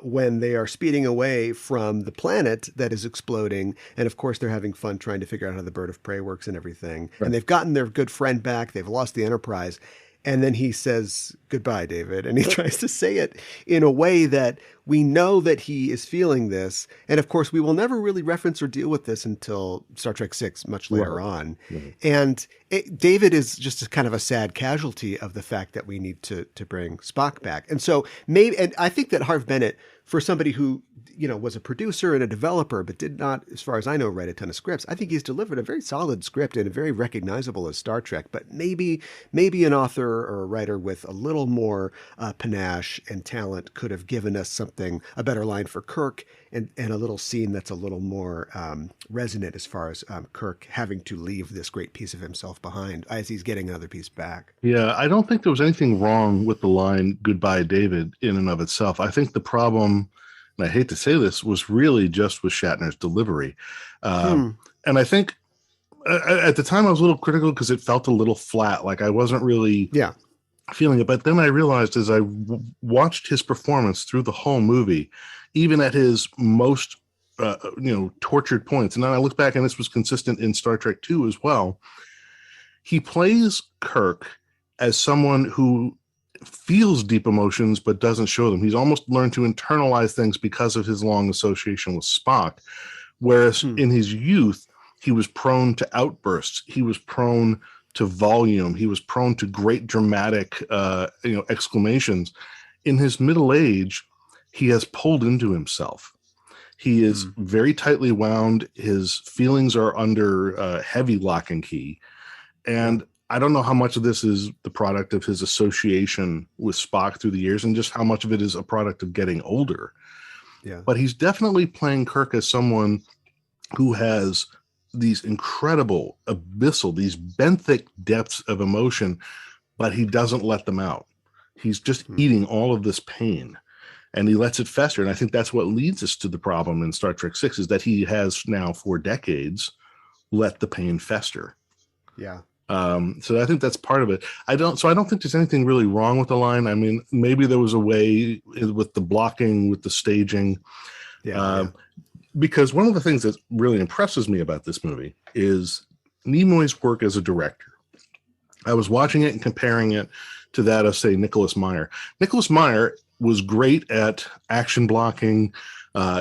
when they are speeding away from the planet that is exploding. And of course, they're having fun trying to figure out how the bird of prey works and everything. Right. And they've gotten their good friend back. They've lost the Enterprise. And then he says, goodbye, David. And he tries to say it in a way that we know that he is feeling this. And of course, we will never really reference or deal with this until Star Trek VI, much later on. And David is just kind of a sad casualty of the fact that we need to bring Spock back. And so maybe, and I think that Harve Bennett, for somebody who, you know, was a producer and a developer, but did not, as far as I know, write a ton of scripts, I think he's delivered a very solid script and very recognizable as Star Trek. But maybe an author or a writer with a little more panache and talent could have given us something, a better line for Kirk, and a little scene that's a little more resonant as far as Kirk having to leave this great piece of himself behind as he's getting another piece back. Yeah, I don't think there was anything wrong with the line, goodbye, David, in and of itself. I think the problem, and I hate to say this, was really just with Shatner's delivery. And I think at the time I was a little critical because it felt a little flat. Like I wasn't really feeling it. But then I realized as I watched his performance through the whole movie, even at his most, tortured points. And then I look back and this was consistent in Star Trek II as well. He plays Kirk as someone who feels deep emotions but doesn't show them. He's almost learned to internalize things because of his long association with Spock, whereas in his youth he was prone to outbursts, he was prone to volume, he was prone to great dramatic exclamations. In his middle age, he has pulled into himself. He is very tightly wound. His feelings are under heavy lock and key, and I don't know how much of this is the product of his association with Spock through the years and just how much of it is a product of getting older. Yeah. But he's definitely playing Kirk as someone who has these incredible, abyssal, these benthic depths of emotion, but he doesn't let them out. He's just eating all of this pain, and he lets it fester. And I think that's what leads us to the problem in Star Trek 6, is that he has now for decades let the pain fester. Yeah. So I think that's part of it. I don't think there's anything really wrong with the line. I mean, maybe there was a way with the blocking, with the staging. Because one of the things that really impresses me about this movie is Nimoy's work as a director. I was watching it and comparing it to that of, say, Nicholas Meyer. Nicholas Meyer was great at action blocking.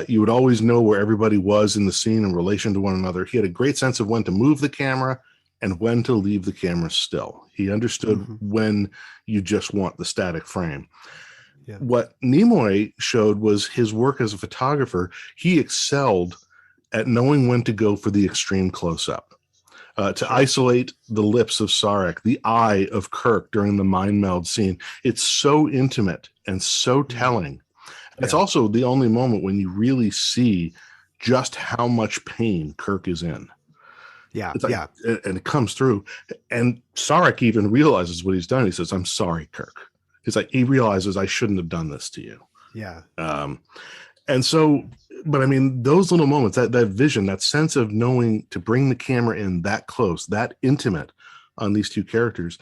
You would always know where everybody was in the scene in relation to one another. He had a great sense of when to move the camera and when to leave the camera still. He understood when you just want the static frame. Yeah. What Nimoy showed was his work as a photographer. He excelled at knowing when to go for the extreme close-up, to isolate the lips of Sarek, the eye of Kirk during the mind meld scene. It's so intimate and so telling. Yeah. It's also the only moment when you really see just how much pain Kirk is in. Yeah, like, and it comes through. And Sarek even realizes what he's done. He says, "I'm sorry, Kirk." It's like he realizes, I shouldn't have done this to you. Yeah. And so, but I mean, those little moments, that vision, that sense of knowing to bring the camera in that close, that intimate on these two characters,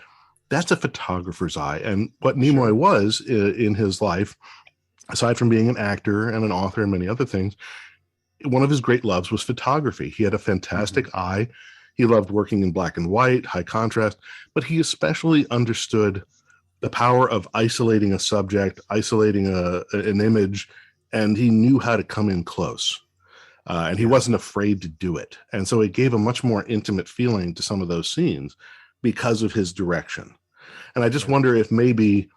that's a photographer's eye. And what Nimoy was in his life, aside from being an actor and an author and many other things, one of his great loves was photography. He had a fantastic eye. He loved working in black and white, high contrast, but he especially understood the power of isolating a subject, isolating an image, and he knew how to come in close. And he wasn't afraid to do it. And so it gave a much more intimate feeling to some of those scenes because of his direction. And I just wonder if maybe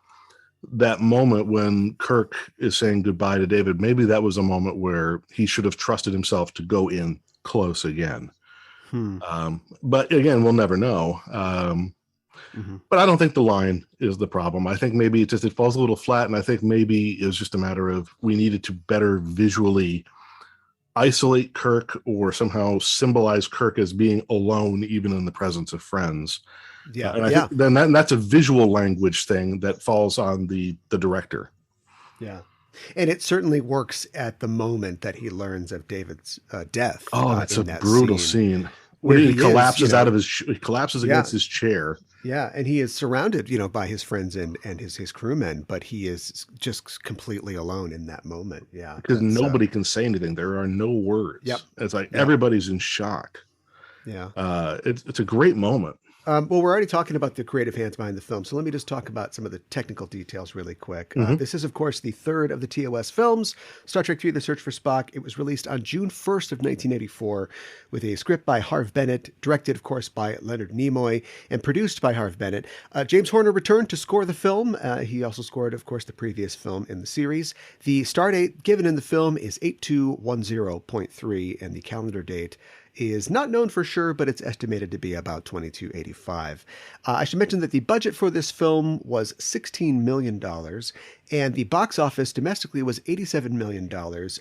that moment when Kirk is saying goodbye to David, maybe that was a moment where he should have trusted himself to go in close again. But again, we'll never know. But I don't think the line is the problem. I think maybe it falls a little flat, and I think maybe it was just a matter of we needed to better visually isolate Kirk or somehow symbolize Kirk as being alone even in the presence of friends. And I think then that's a visual language thing that falls on the director. Yeah. And it certainly works at the moment that he learns of David's death. Oh, that's a brutal scene. Where he collapses he collapses against his chair. Yeah, and he is surrounded, by his friends and his crewmen, but he is just completely alone in that moment. Yeah, because nobody can say anything. There are no words. Yep. It's like everybody's in shock. Yeah, it's a great moment. Well, we're already talking about the creative hands behind the film, so let me just talk about some of the technical details really quick. This is, of course, the third of the TOS films, Star Trek III: The Search for Spock. It was released on June 1st of 1984 with a script by Harve Bennett, directed, of course, by Leonard Nimoy, and produced by Harve Bennett. James Horner returned to score the film. He also scored, of course, the previous film in the series. The star date given in the film is 8210.3, and the calendar date is not known for sure, but it's estimated to be about 2285. I should mention that the budget for this film was $16 million, and the box office domestically was $87 million.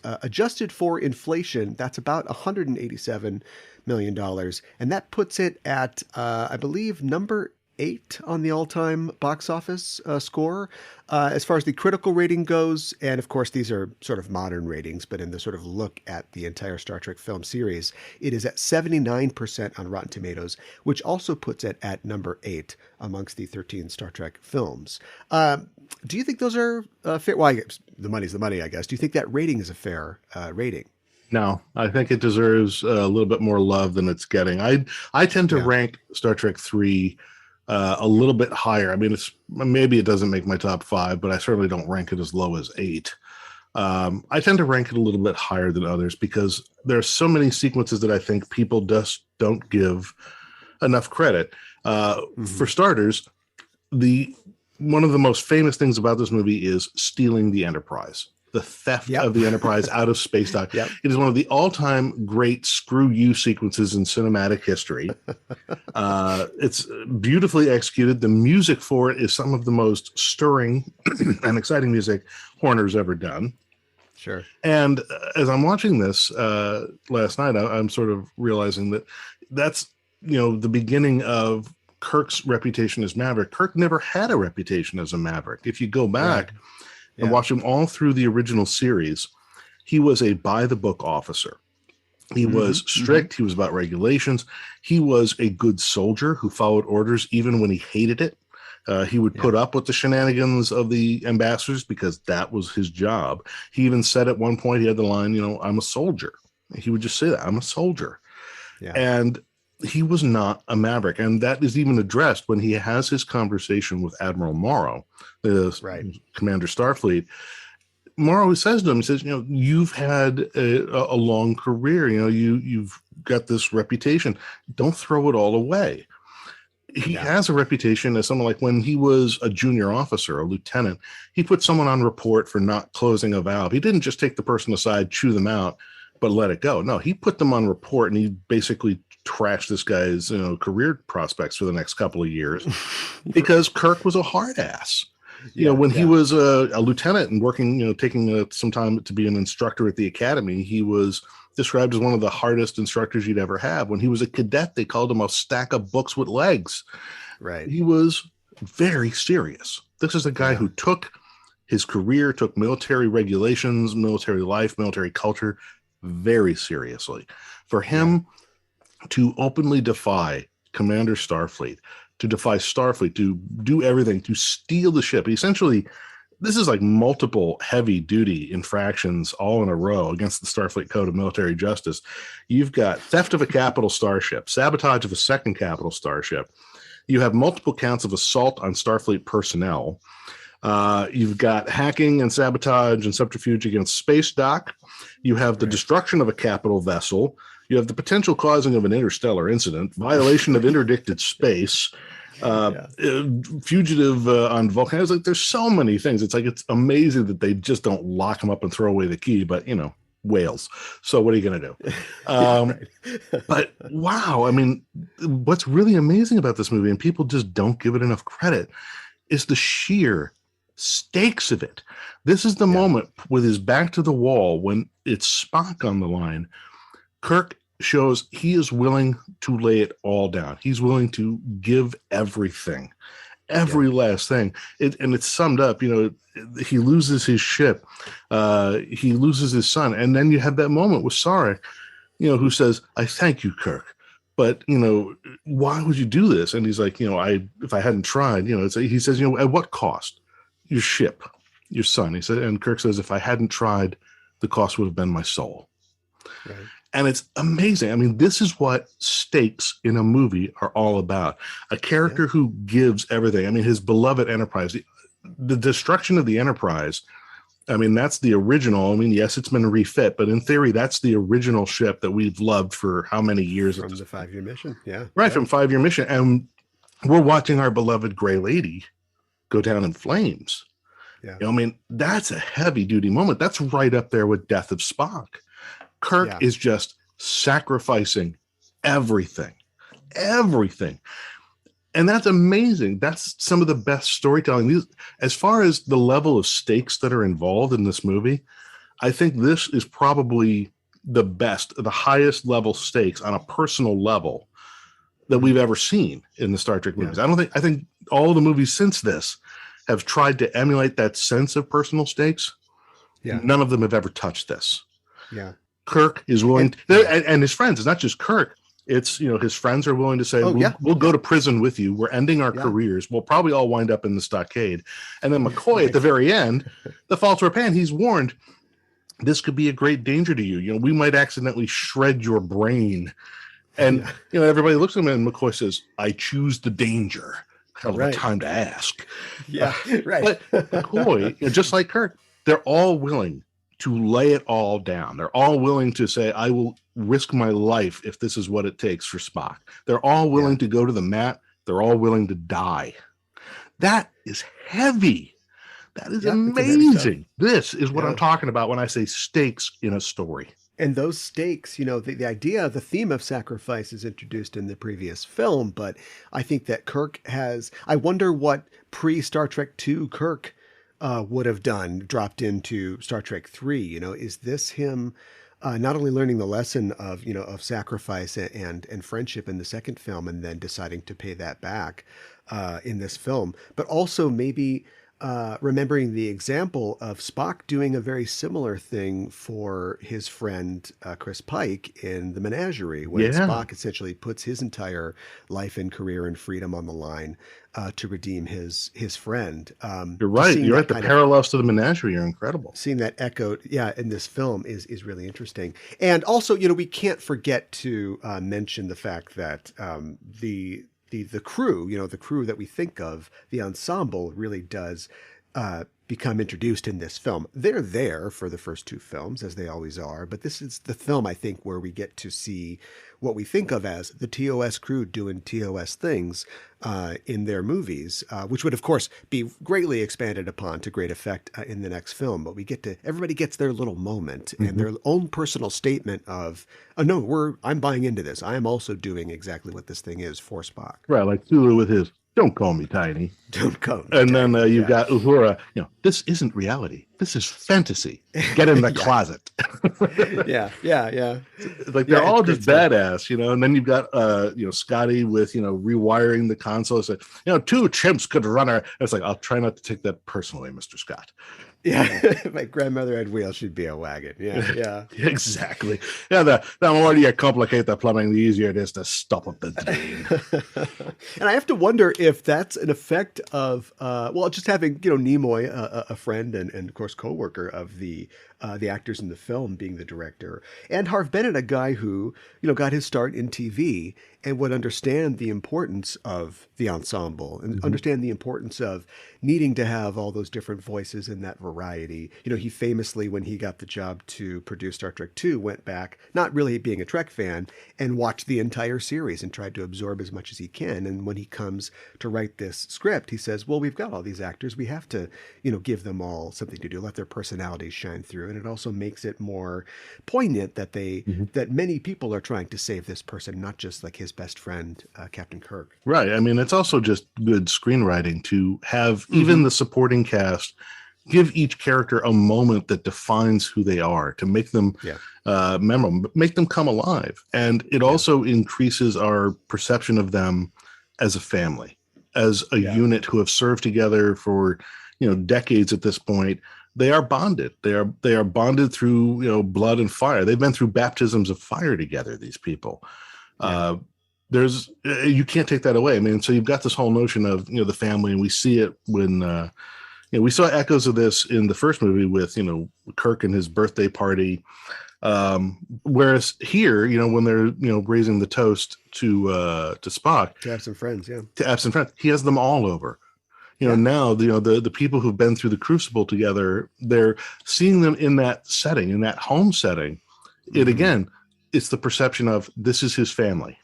Adjusted for inflation, that's about $187 million, and that puts it at, I believe, number 8 on the all-time box office score. As far as the critical rating goes, and of course these are sort of modern ratings, but in the sort of look at the entire Star Trek film series, it is at 79% on Rotten Tomatoes, which also puts it at number 8 amongst the 13 Star Trek films. Do you think those are fair? Well, the money's the money, I guess. Do you think that rating is a fair rating? No, I think it deserves a little bit more love than it's getting. I tend to rank Star Trek 3 a little bit higher. I mean, maybe it doesn't make my top 5, but I certainly don't rank it as low as 8. I tend to rank it a little bit higher than others because there are so many sequences that I think people just don't give enough credit. For starters, one of the most famous things about this movie is stealing the Enterprise. The theft of the Enterprise out of space dock. It is one of the all-time great screw you sequences in cinematic history. It's beautifully executed. The music for it is some of the most stirring and exciting music Horner's ever done. Sure. And as I'm watching this last night, I'm sort of realizing that that's, the beginning of Kirk's reputation as Maverick. Kirk never had a reputation as a Maverick. If you go back and watch him all through the original series, he was a by-the-book officer. He was strict. He was about regulations. He was a good soldier who followed orders even when he hated it. He would put up with the shenanigans of the ambassadors because that was his job. He even said at one point, he had the line, I'm a soldier. He would just say that, I'm a soldier. Yeah. And he was not a Maverick. And that is even addressed when he has his conversation with Admiral Morrow, the Commander Starfleet. Morrow says to him, he says, you've had a long career. You've got this reputation. Don't throw it all away. He has a reputation as someone, like when he was a junior officer, a lieutenant, he put someone on report for not closing a valve. He didn't just take the person aside, chew them out, but let it go. No, he put them on report, and he basically trashed this guy's career prospects for the next couple of years because Kirk was a hard ass. When he was a lieutenant and working, taking some time to be an instructor at the academy, he was described as one of the hardest instructors you'd ever have. When he was a cadet, they called him a stack of books with legs. Right. He was very serious. This is a guy who took his career, took military regulations, military life, military culture very seriously. For him to openly defy Commander Starfleet, to defy Starfleet, to do everything, to steal the ship, essentially, this is like multiple heavy-duty infractions all in a row against the Starfleet Code of Military Justice. You've got theft of a capital starship, sabotage of a second capital starship. You have multiple counts of assault on Starfleet personnel. You've got hacking and sabotage and subterfuge against Space Dock. You have the destruction of a capital vessel. You have the potential causing of an interstellar incident, violation of interdicted space, fugitive on Vulcan. It's like there's so many things. It's like it's amazing that they just don't lock him up and throw away the key. But whales. So what are you going to do? But wow, I mean, what's really amazing about this movie, and people just don't give it enough credit, is the sheer stakes of it. This is the moment with his back to the wall when it's Spock on the line. Kirk shows he is willing to lay it all down. He's willing to give everything, every last thing. And it's summed up, he loses his ship, he loses his son. And then you have that moment with Sarek, who says, I thank you, Kirk. But, why would you do this? And he's like, if I hadn't tried, he says, at what cost? Your ship, your son. He said, and Kirk says, if I hadn't tried, the cost would have been my soul. Right. And it's amazing. I mean, this is what stakes in a movie are all about. A character who gives everything. I mean, his beloved Enterprise, the destruction of the Enterprise. I mean, that's the original. I mean, yes, it's been refit, but in theory, that's the original ship that we've loved for how many years? From the 5-year mission. Yeah. Right. From 5-year mission. And we're watching our beloved Gray Lady go down in flames. Yeah. I mean, that's a heavy duty moment. That's right up there with Death of Spock. Kirk is just sacrificing everything. And that's amazing. That's some of the best storytelling. As far as the level of stakes that are involved in this movie, I think this is probably the best, the highest level stakes on a personal level that we've ever seen in the Star Trek movies. I think all the movies since this have tried to emulate that sense of personal stakes. Yeah. None of them have ever touched this. Yeah. Kirk is willing and his friends. It's not just Kirk. It's, his friends are willing to say, we'll go to prison with you. We're ending our careers. We'll probably all wind up in the stockade. And then McCoy at the very end, the false repent, he's warned, this could be a great danger to you. We might accidentally shred your brain. And, everybody looks at him and McCoy says, I choose the danger. Hell of a time to ask. Yeah, right. But McCoy, just like Kirk, they're all willing to lay it all down. They're all willing to say, I will risk my life if this is what it takes for Spock. They're all willing to go to the mat. They're all willing to die. That is heavy. That is amazing. This is what I'm talking about when I say stakes in a story. And those stakes, the idea, the theme of sacrifice is introduced in the previous film, but I think that Kirk I wonder what pre-Star Trek II Kirk would have done, dropped into Star Trek 3. Is this him not only learning the lesson of, of sacrifice and friendship in the second film and then deciding to pay that back in this film, but also maybe remembering the example of Spock doing a very similar thing for his friend Chris Pike in The Menagerie, when Spock essentially puts his entire life and career and freedom on the line to redeem his friend. You're right. You're right. The parallels to The Menagerie are incredible. Seeing that echoed, in this film is really interesting. And also, we can't forget to mention the fact that the crew, the crew that we think of, the ensemble, really does become introduced in this film. They're there for the first two films, as they always are, but this is the film, I think, where we get to see what we think of as the TOS crew doing TOS things in their movies, which would, of course, be greatly expanded upon to great effect in the next film. But everybody gets their little moment and their own personal statement of, oh, no, I'm buying into this. I am also doing exactly what this thing is for Spock. Right, like Sulu with his, "Don't call me tiny." Don't call me and tiny. Then you've got Uhura, this isn't reality. This is fantasy. Get in the closet. Yeah. Like they're all just badass, and then you've got, Scotty with, rewiring the console. So, two chimps could run her. It's like, I'll try not to take that personally, Mr. Scott. Yeah, my grandmother had wheels, she'd be a wagon. Yeah. Exactly. Yeah, the more you complicate the plumbing, the easier it is to stop up the drain. And I have to wonder if that's an effect of, just having, Nimoy, a friend and of course, co-worker of the actors in the film, being the director, and Harve Bennett, a guy who, got his start in TV and would understand the importance of the ensemble and understand the importance of needing to have all those different voices and that variety. He famously, when he got the job to produce Star Trek II, went back, not really being a Trek fan, and watched the entire series and tried to absorb as much as he can. And when he comes to write this script, he says, well, we've got all these actors. We have to, give them all something to do, let their personalities shine through. And it also makes it more poignant that that many people are trying to save this person, not just like his best friend, Captain Kirk. Right. I mean, it's also just good screenwriting to have even the supporting cast give each character a moment that defines who they are, to make them memorable, make them come alive. And it also increases our perception of them as a family, as a unit who have served together for, decades at this point. They are bonded. They are bonded through, blood and fire. They've been through baptisms of fire together, these people. You can't take that away. I mean, so you've got this whole notion of, the family, and we see it when, we saw echoes of this in the first movie with, Kirk and his birthday party. Whereas here, when they're, raising the toast to Spock, to have some friends, he has them all over. Now, the people who've been through the crucible together, they're seeing them in that setting, in that home setting. It's the perception of, this is his family.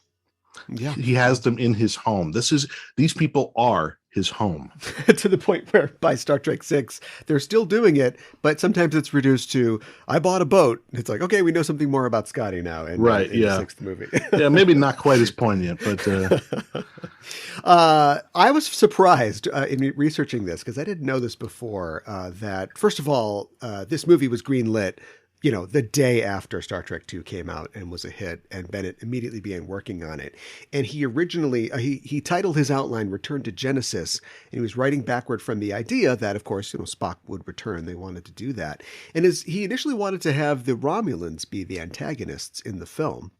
Yeah. He has them in his home. These people are his home. To the point where by Star Trek 6, they're still doing it, but sometimes it's reduced to, I bought a boat. It's like, okay, we know something more about Scotty now. In the sixth movie. Maybe not quite as poignant, but... I was surprised in researching this, because I didn't know this before, that, first of all, this movie was greenlit the day after Star Trek II came out and was a hit, and Bennett immediately began working on it. And he originally, he titled his outline Return to Genesis, and he was writing backward from the idea that, of course, Spock would return. They wanted to do that. And he initially wanted to have the Romulans be the antagonists in the film.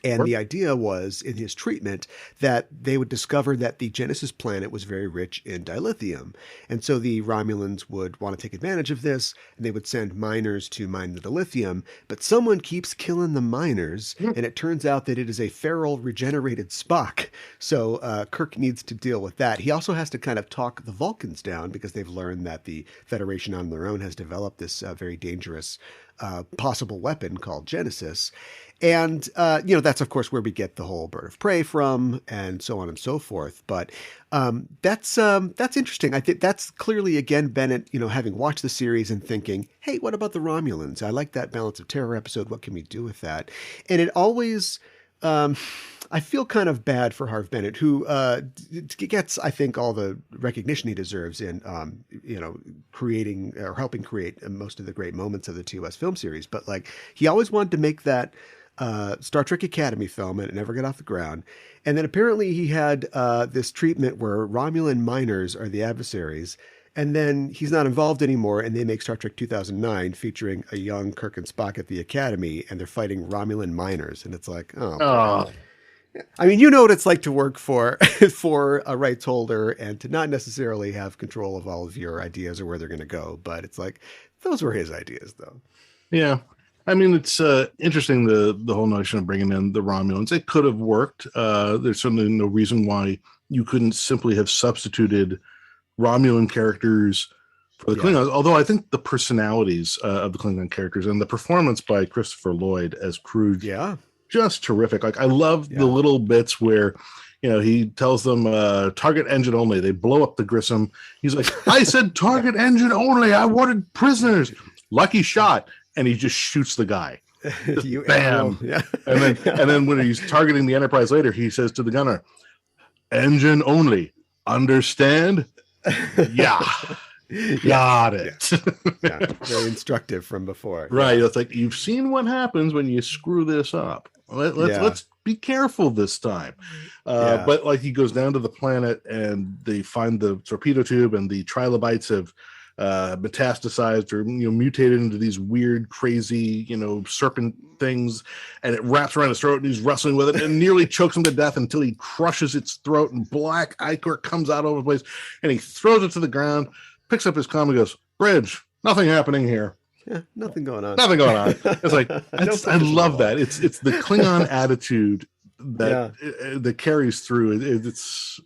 And the idea was, in his treatment, that they would discover that the Genesis planet was very rich in dilithium. And so the Romulans would want to take advantage of this, and they would send miners to mine the dilithium. But someone keeps killing the miners, and it turns out that it is a feral, regenerated Spock. So Kirk needs to deal with that. He also has to kind of talk the Vulcans down, because they've learned that the Federation on their own has developed this very dangerous possible weapon called Genesis. And, that's, of course, where we get the whole bird of prey from, and so on and so forth. But that's interesting. I think that's clearly, again, Bennett, having watched the series and thinking, hey, what about the Romulans? I like that Balance of Terror episode. What can we do with that? And it always... I feel kind of bad for Harve Bennett, who gets, I think, all the recognition he deserves in, creating or helping create most of the great moments of the TOS film series. But like, he always wanted to make that Star Trek Academy film, and it never got off the ground. And then apparently he had this treatment where Romulan miners are the adversaries. And then he's not involved anymore, and they make Star Trek 2009 featuring a young Kirk and Spock at the Academy, and they're fighting Romulan miners. And it's like, oh. I mean, you know what it's like to work for a rights holder and to not necessarily have control of all of your ideas or where they're going to go. But it's like, those were his ideas, though. Yeah. I mean, it's interesting, the whole notion of bringing in the Romulans. It could have worked. There's certainly no reason why you couldn't simply have substituted Romulan characters for the Klingons, although I think the personalities of the Klingon characters and the performance by Christopher Lloyd as Kruge, just terrific. Like, I love the little bits where, he tells them target engine only. They blow up the Grissom. He's like, I said target engine only. I wanted prisoners. Lucky shot. And he just shoots the guy. Bam. And then when he's targeting the Enterprise later, he says to the gunner, engine only. Understand? Yeah. Got it. Very instructive from before. Right. It's like, you've seen what happens when you screw this up. Let's be careful this time. But like, he goes down to the planet and they find the torpedo tube, and the trilobites have metastasized or mutated into these weird, crazy, serpent things, and it wraps around his throat, and he's wrestling with it and nearly chokes him to death until he crushes its throat, and black ichor comes out over the place, and he throws it to the ground, picks up his comm, and goes, bridge, nothing happening here. Yeah, nothing going on. It's like, I love that. It's the Klingon attitude that carries through. It's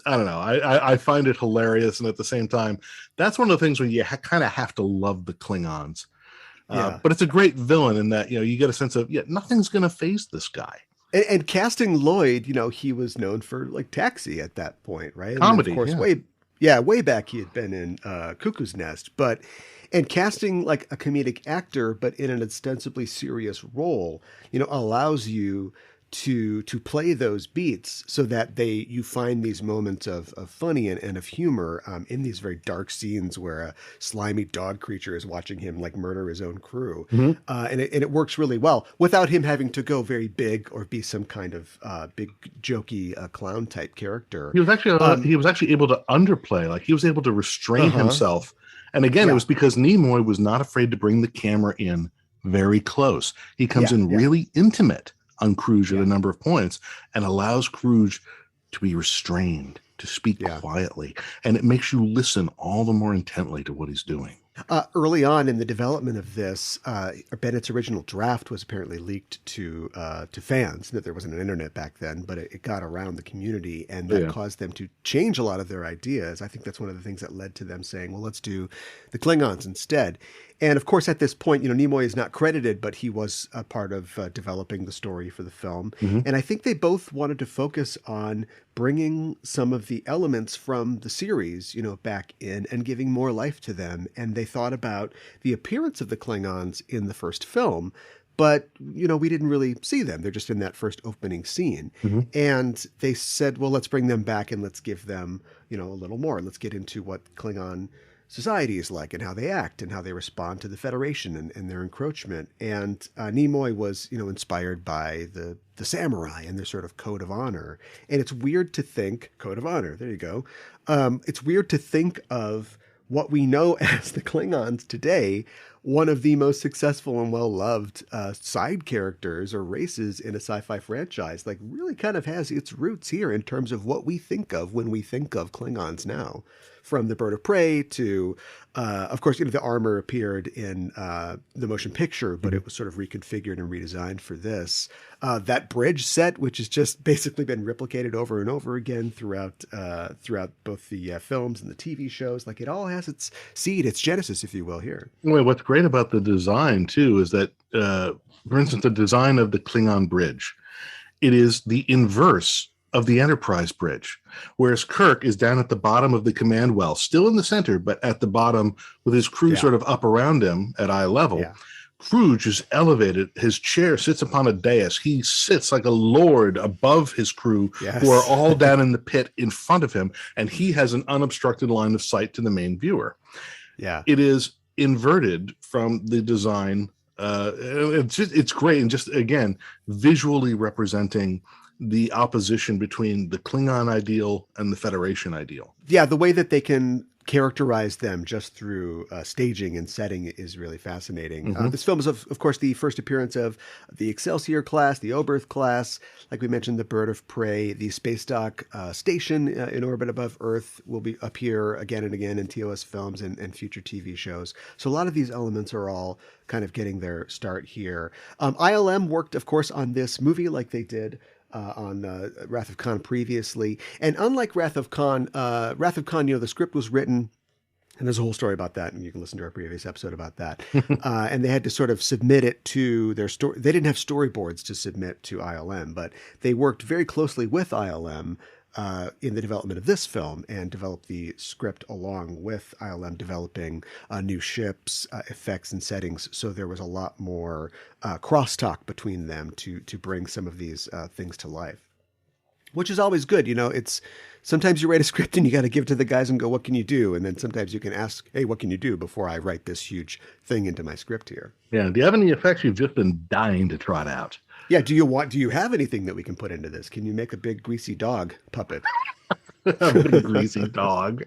I don't know. I find it hilarious, and at the same time, that's one of the things where you kind of have to love the Klingons. But it's a great villain in that you get a sense of nothing's going to faze this guy. And casting Lloyd, he was known for like Taxi at that point, right? Comedy, and of course, way back he had been in Cuckoo's Nest, and casting like a comedic actor, but in an ostensibly serious role, allows you to play those beats so that you find these moments of funny and of humor in these very dark scenes where a slimy dog creature is watching him like murder his own crew. And it works really well without him having to go very big or be some kind of big jokey clown type character. He was actually able to underplay, like he was able to restrain himself. And again, it was because Nimoy was not afraid to bring the camera in very close. He comes in really intimate on Kruge at a number of points and allows Kruge to be restrained, to speak quietly. And it makes you listen all the more intently to what he's doing. Early on in the development of this, Bennett's original draft was apparently leaked to fans. That there wasn't an internet back then, but it got around the community, and that caused them to change a lot of their ideas. I think that's one of the things that led to them saying, well, let's do the Klingons instead. And of course, at this point, Nimoy is not credited, but he was a part of developing the story for the film. And I think they both wanted to focus on bringing some of the elements from the series, back in and giving more life to them. And they thought about the appearance of the Klingons in the first film, but, we didn't really see them. They're just in that first opening scene. And they said, well, let's bring them back and let's give them, a little more. Let's get into what Klingon society is like and how they act and how they respond to the Federation and their encroachment. And Nimoy was, inspired by the samurai and their sort of code of honor. And it's weird to think, code of honor, there you go. It's weird to think of what we know as the Klingons today, one of the most successful and well-loved side characters or races in a sci-fi franchise, like really kind of has its roots here in terms of what we think of when we think of Klingons now. From the Bird of Prey to, of course, the armor appeared in the motion picture, but it was sort of reconfigured and redesigned for this. That bridge set, which has just basically been replicated over and over again throughout both the films and the TV shows. Like, it all has its seed, its genesis, if you will, here. Well, what's great about the design, too, is that, for instance, the design of the Klingon bridge, it is the inverse of the Enterprise bridge, whereas Kirk is down at the bottom of the command well, still in the center, but at the bottom with his crew sort of up around him at eye level. Scrooge is elevated. His chair sits upon a dais. He sits like a lord above his crew, who are all down in the pit in front of him, and he has an unobstructed line of sight to the main viewer. Yeah, it is inverted from the design. It's great, and just again visually representing the opposition between the Klingon ideal and the Federation ideal. Yeah, the way that they can characterize them just through staging and setting is really fascinating. This film is, of course, the first appearance of the Excelsior class, the Oberth class, like we mentioned, the Bird of Prey, the Space Dock station in orbit above Earth will appear again and again in TOS films and future TV shows. So a lot of these elements are all kind of getting their start here. ILM worked, of course, on this movie like they did on Wrath of Khan previously. And unlike Wrath of Khan, the script was written, and there's a whole story about that, and you can listen to our previous episode about that. And they had to sort of submit it to their story. They didn't have storyboards to submit to ILM, but they worked very closely with ILM in the development of this film and developed the script along with ILM developing new ships, effects, and settings. So there was a lot more crosstalk between them to bring some of these things to life, which is always good. It's sometimes you write a script and you got to give it to the guys and go, what can you do? And then sometimes you can ask, hey, what can you do before I write this huge thing into my script here? Yeah. Do you have any effects you've just been dying to trot out? Yeah. Do you have anything that we can put into this? Can you make a big greasy dog puppet? A big greasy dog.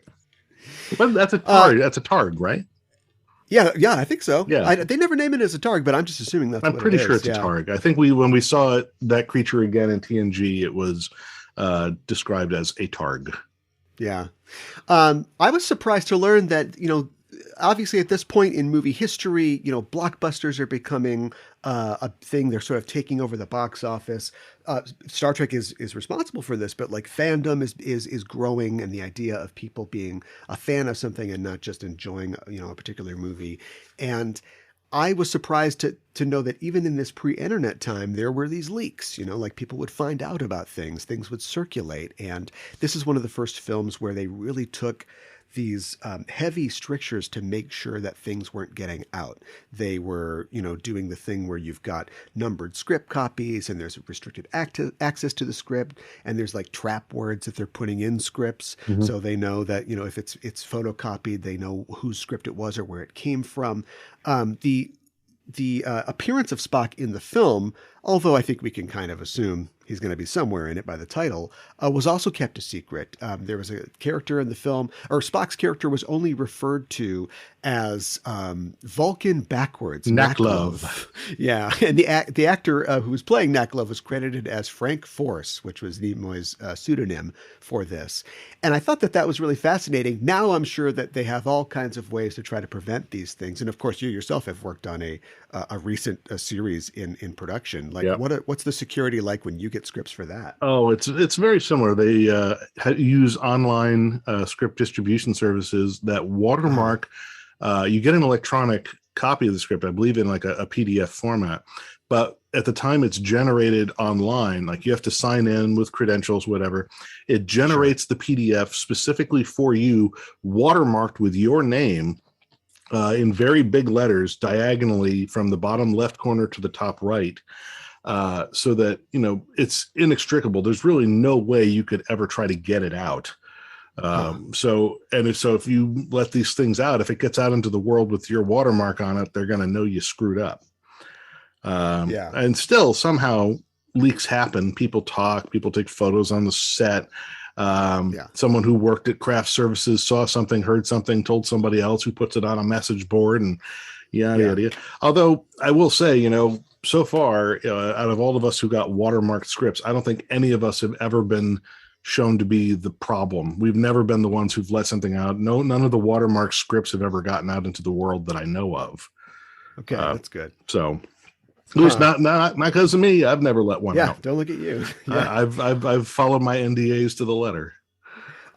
Well, that's a targ. That's a targ, right? Yeah, I think so. Yeah. They never name it as a targ, but I'm just assuming that's. I'm pretty sure it's a targ. I think when we saw that creature again in TNG, it was described as a targ. Yeah. I was surprised to learn that, obviously at this point in movie history, blockbusters are becoming a thing. They're sort of taking over the box office. Star Trek is responsible for this, but like fandom is growing, and the idea of people being a fan of something and not just enjoying, a particular movie. And I was surprised to know that even in this pre-internet time, there were these leaks, like people would find out about things would circulate. And this is one of the first films where they really took these heavy strictures to make sure that things weren't getting out. They were, doing the thing where you've got numbered script copies and there's restricted access to the script, and there's like trap words that they're putting in scripts. So they know that, if it's photocopied, they know whose script it was or where it came from. The appearance of Spock in the film, although I think we can kind of assume he's going to be somewhere in it by the title, was also kept a secret. There was a character in the film, or Spock's character was only referred to as Vulcan backwards. Naklov. Yeah, and the actor who was playing Naklov was credited as Frank Force, which was Nimoy's pseudonym for this. And I thought that was really fascinating. Now I'm sure that they have all kinds of ways to try to prevent these things. And of course, you yourself have worked on a recent series in production. Like, what's the security like when you get scripts for that? Oh, it's very similar. They use online script distribution services that watermark. You get an electronic copy of the script, I believe, in like a PDF format. But at the time it's generated online, like you have to sign in with credentials, whatever. It generates the PDF specifically for you, watermarked with your name in very big letters diagonally from the bottom left corner to the top right. So that, it's inextricable. There's really no way you could ever try to get it out. So if you let these things out, if it gets out into the world with your watermark on it, they're going to know you screwed up. And still somehow leaks happen. People talk, people take photos on the set. Someone who worked at craft services saw something, heard something, told somebody else, who puts it on a message board, and yada. Although I will say, so far, out of all of us who got watermarked scripts, I don't think any of us have ever been shown to be the problem. We've never been the ones who've let something out. No, none of the watermarked scripts have ever gotten out into the world that I know of. Okay, that's good. So, at least not because of me. I've never let one out. Don't look at you. I've followed my NDAs to the letter.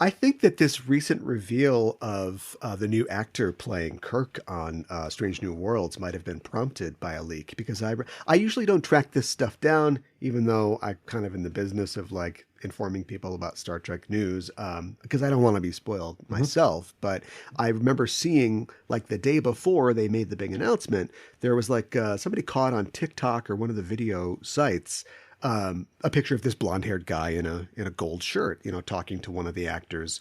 I think that this recent reveal of the new actor playing Kirk on Strange New Worlds might have been prompted by a leak, because I usually don't track this stuff down, even though I'm kind of in the business of like informing people about Star Trek news, because I don't want to be spoiled myself. But I remember seeing, like, the day before they made the big announcement, there was like somebody caught on TikTok or one of the video sites a picture of this blonde-haired guy in a gold shirt, talking to one of the actors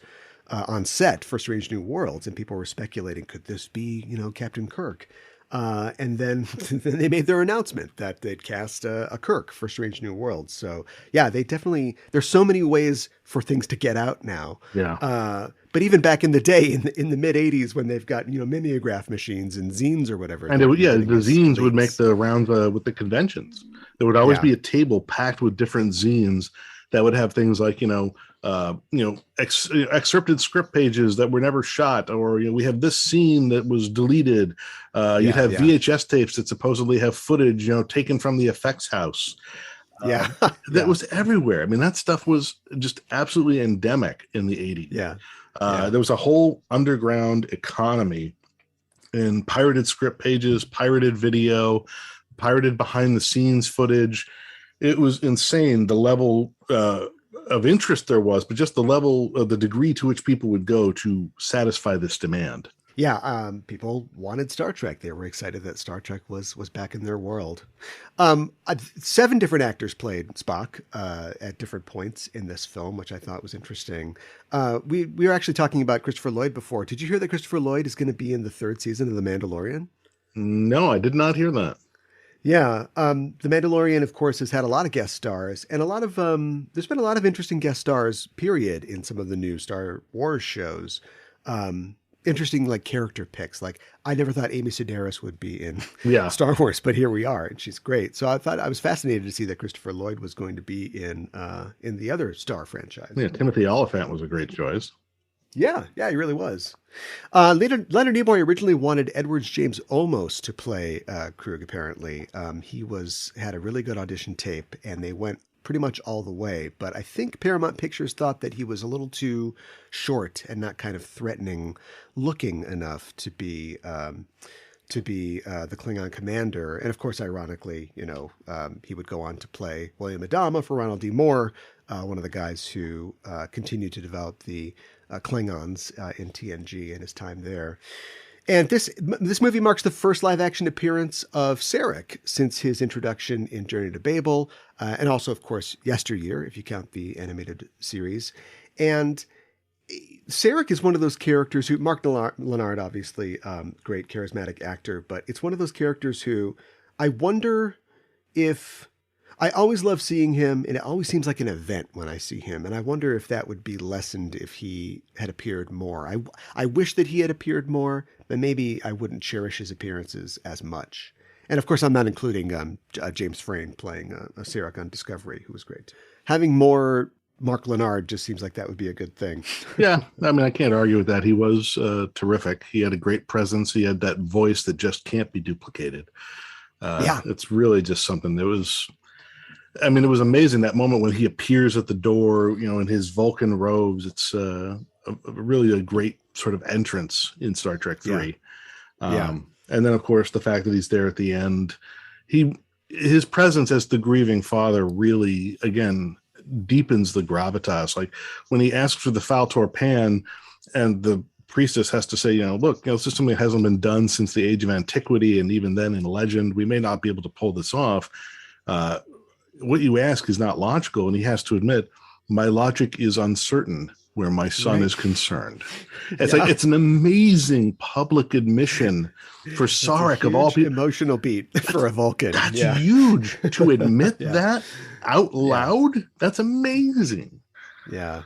on set for Strange New Worlds, and people were speculating, could this be, Captain Kirk? And then they made their announcement that they'd cast a Kirk for Strange New Worlds. So yeah, there's so many ways for things to get out now. Yeah. But even back in the day, in the mid '80s, when they've got mimeograph machines and zines or whatever, and the zines would make the rounds with the conventions. There would always be a table packed with different zines that would have things like excerpted script pages that were never shot, or we have this scene that was deleted. You'd have VHS tapes that supposedly have footage taken from the effects house. That was everywhere. I mean, that stuff was just absolutely endemic in the 80s. There was a whole underground economy in pirated script pages, pirated video, pirated behind the scenes footage. It was insane, the level of interest there was, but just the level of the degree to which people would go to satisfy this demand. People wanted Star Trek. They were excited that Star Trek was back in their world. 7 different actors played Spock at different points in this film, which I thought was interesting. We were actually talking about Christopher Lloyd before. Did you hear that Christopher Lloyd is going to be in the 3rd season of The Mandalorian? No, I did not hear that. Yeah, The Mandalorian, of course, has had a lot of guest stars, and there's been a lot of interesting guest stars, period, in some of the new Star Wars shows. Interesting, like, character picks. Like, I never thought Amy Sedaris would be in Star Wars, but here we are, and she's great. So I was fascinated to see that Christopher Lloyd was going to be in the other Star franchise. Yeah, Timothy Oliphant was a great choice. Yeah, he really was. Leonard Nimoy originally wanted Edward James Olmos to play Krug, apparently. He had a really good audition tape, and they went pretty much all the way. But I think Paramount Pictures thought that he was a little too short and not kind of threatening looking enough to be the Klingon commander. And of course, ironically, he would go on to play William Adama for Ronald D. Moore, one of the guys who continued to develop the Klingons in TNG in his time there. And this movie marks the first live-action appearance of Sarek since his introduction in Journey to Babel, and also, of course, Yesteryear, if you count the animated series. And Sarek is one of those characters who, Mark Lenard, obviously, great charismatic actor, but it's one of those characters who I wonder if... I always love seeing him, and it always seems like an event when I see him. And I wonder if that would be lessened if he had appeared more. I wish that he had appeared more, but maybe I wouldn't cherish his appearances as much. And of course, I'm not including James Frayne playing Sarek on Discovery, who was great. Having more Mark Lenard just seems like that would be a good thing. Yeah, I mean, I can't argue with that. He was terrific. He had a great presence. He had that voice that just can't be duplicated. It's really just something that was... I mean, it was amazing, that moment when he appears at the door, in his Vulcan robes. It's really a great sort of entrance in Star Trek 3. And then, of course, the fact that he's there at the end, his presence as the grieving father really, again, deepens the gravitas. Like when he asks for the Faltor Pan and the priestess has to say, look, this is something that hasn't been done since the age of antiquity. And even then in legend, we may not be able to pull this off. What you ask is not logical, and he has to admit, my logic is uncertain where my son is concerned. It's like, it's an amazing public admission for Sarek, of all people. Emotional beat for a Vulcan. That's huge to admit that out loud. That's amazing. Yeah.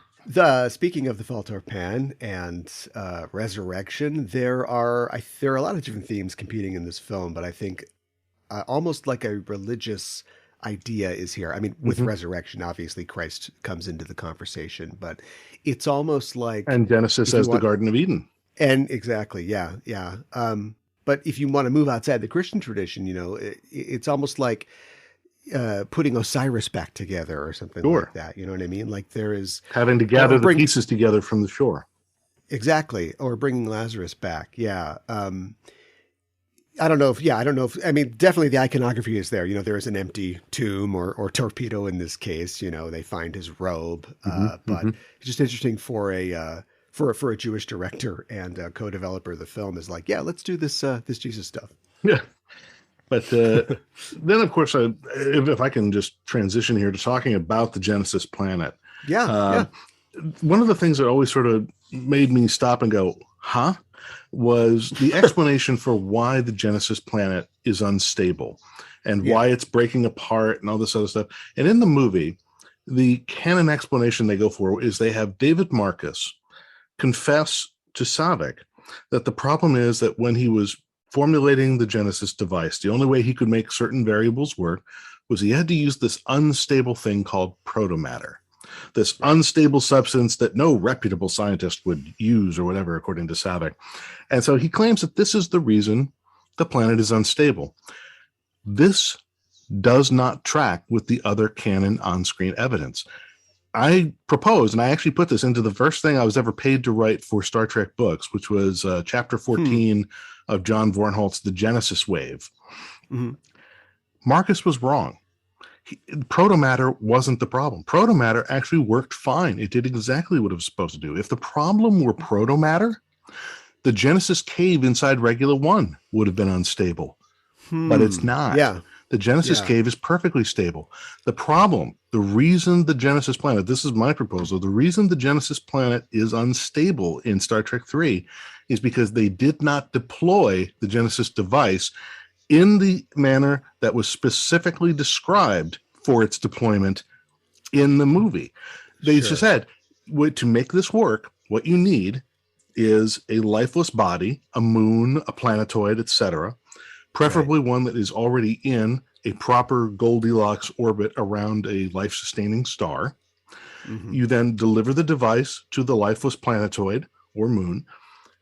Speaking of the Faltor Pan and resurrection, there are a lot of different themes competing in this film, but I think almost like a religious idea is here. I mean, with resurrection, obviously Christ comes into the conversation, but it's almost like... And Genesis as the Garden of Eden. And exactly. Yeah. But if you want to move outside the Christian tradition, it's almost like putting Osiris back together or something Sure. like that. You know what I mean? Like there is having to gather the pieces together from the shore. Exactly. Or bringing Lazarus back. Yeah. I don't know if, I mean, definitely the iconography is there. You know, there is an empty tomb or torpedo in this case. You know, they find his robe. But it's just interesting for a Jewish director and co-developer of the film is like, yeah, let's do this Jesus stuff. Yeah. But then, of course, if I can just transition here to talking about the Genesis planet. Yeah. One of the things that always sort of made me stop and go, huh? Was the explanation for why the Genesis planet is unstable and why it's breaking apart and all this other stuff. And in the movie, the canon explanation they go for is they have David Marcus confess to Sarek that the problem is that when he was formulating the Genesis device, the only way he could make certain variables work was he had to use this unstable thing called protomatter. This unstable substance that no reputable scientist would use or whatever, according to Sarek. And so he claims that this is the reason the planet is unstable. This does not track with the other canon on-screen evidence. I propose, and I actually put this into the first thing I was ever paid to write for Star Trek books, which was chapter 14 of John Vornholt's The Genesis Wave. Marcus was wrong. Protomatter wasn't the problem. Protomatter actually worked fine. It did exactly what it was supposed to do. If the problem were protomatter, the Genesis cave inside Regula 1 would have been unstable. But it's not. Yeah. The Genesis cave is perfectly stable. The problem, the reason the Genesis planet, this is my proposal, the reason the Genesis planet is unstable in Star Trek III is because they did not deploy the Genesis device in the manner that was specifically described for its deployment in the movie. They just said, to make this work, what you need is a lifeless body, a moon, a planetoid, etc., preferably one that is already in a proper Goldilocks orbit around a life-sustaining star. You then deliver the device to the lifeless planetoid or moon.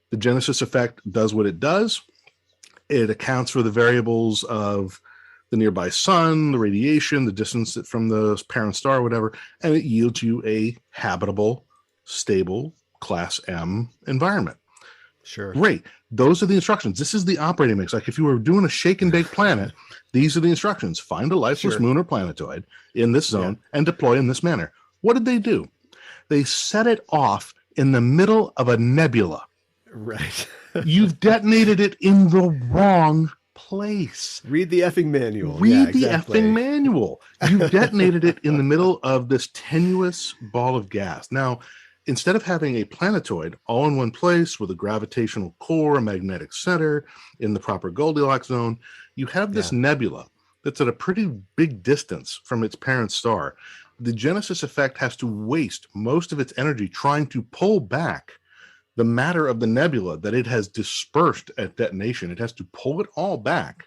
The Genesis effect does what it does. It accounts for the variables of the nearby sun, the radiation, the distance from the parent star, whatever, and it yields you a habitable, stable, Class M environment. Sure. Great. Those are the instructions. This is the operating mix. Like if you were doing a shake and bake planet, these are the instructions. Find a lifeless moon or planetoid in this zone and deploy in this manner. What did they do? They set it off in the middle of a nebula. Right. You've detonated it in the wrong place. Read the effing manual. Read the effing manual. You detonated it in the middle of this tenuous ball of gas. Now, instead of having a planetoid all in one place with a gravitational core, a magnetic center in the proper Goldilocks zone, you have this nebula that's at a pretty big distance from its parent star. The Genesis effect has to waste most of its energy trying to pull back the matter of the nebula that it has dispersed at detonation. It has to pull it all back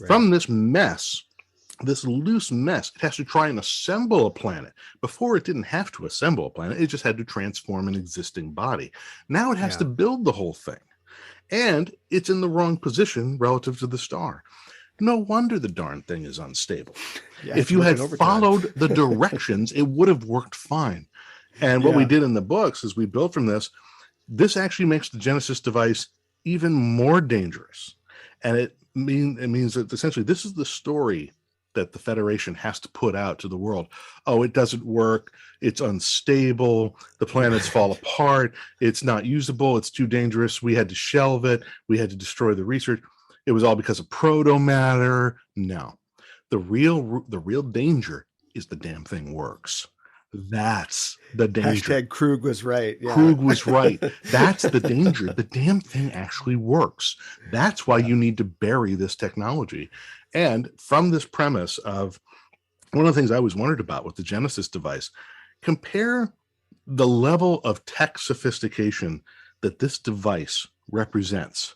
from this mess, this loose mess. It has to try and assemble a planet. Before, it didn't have to assemble a planet. It just had to transform an existing body. Now it has to build the whole thing. And it's in the wrong position relative to the star. No wonder the darn thing is unstable. If you had followed the directions, it would have worked fine. And what we did in the books is we built from this. This actually makes the Genesis device even more dangerous. And it means that essentially this is the story that the Federation has to put out to the world. Oh, it doesn't work. It's unstable. The planets fall apart. It's not usable. It's too dangerous. We had to shelve it. We had to destroy the research. It was all because of protomatter. No, the real danger is the damn thing works. That's the danger. Hashtag Krug was right. Yeah. Krug was right. That's the danger. The damn thing actually works. That's why you need to bury this technology. And from this premise of one of the things I always wondered about with the Genesis device, compare the level of tech sophistication that this device represents.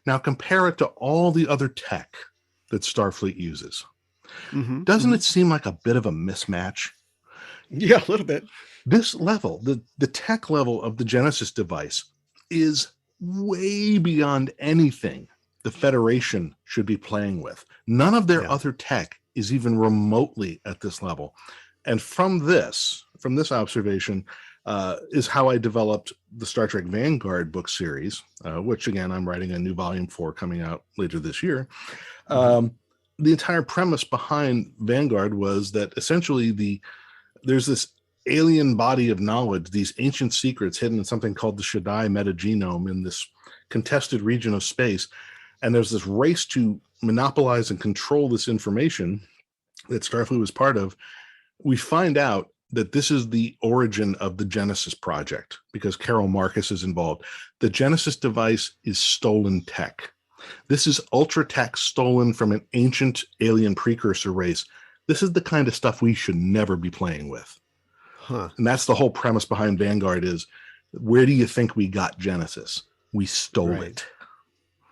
Now compare it to all the other tech that Starfleet uses. Doesn't it seem like a bit of a mismatch? Yeah, a little bit. This level, the tech level of the Genesis device is way beyond anything the Federation should be playing with. None of their other tech is even remotely at this level. And from this observation, is how I developed the Star Trek Vanguard book series, which again, I'm writing a new volume for coming out later this year. The entire premise behind Vanguard was that essentially there's this alien body of knowledge, these ancient secrets hidden in something called the Shaddai metagenome in this contested region of space. And there's this race to monopolize and control this information that Starfleet was part of. We find out that this is the origin of the Genesis project because Carol Marcus is involved. The Genesis device is stolen tech. This is ultra tech stolen from an ancient alien precursor race. This is the kind of stuff we should never be playing with. And that's the whole premise behind Vanguard is, where do you think we got Genesis? We stole it.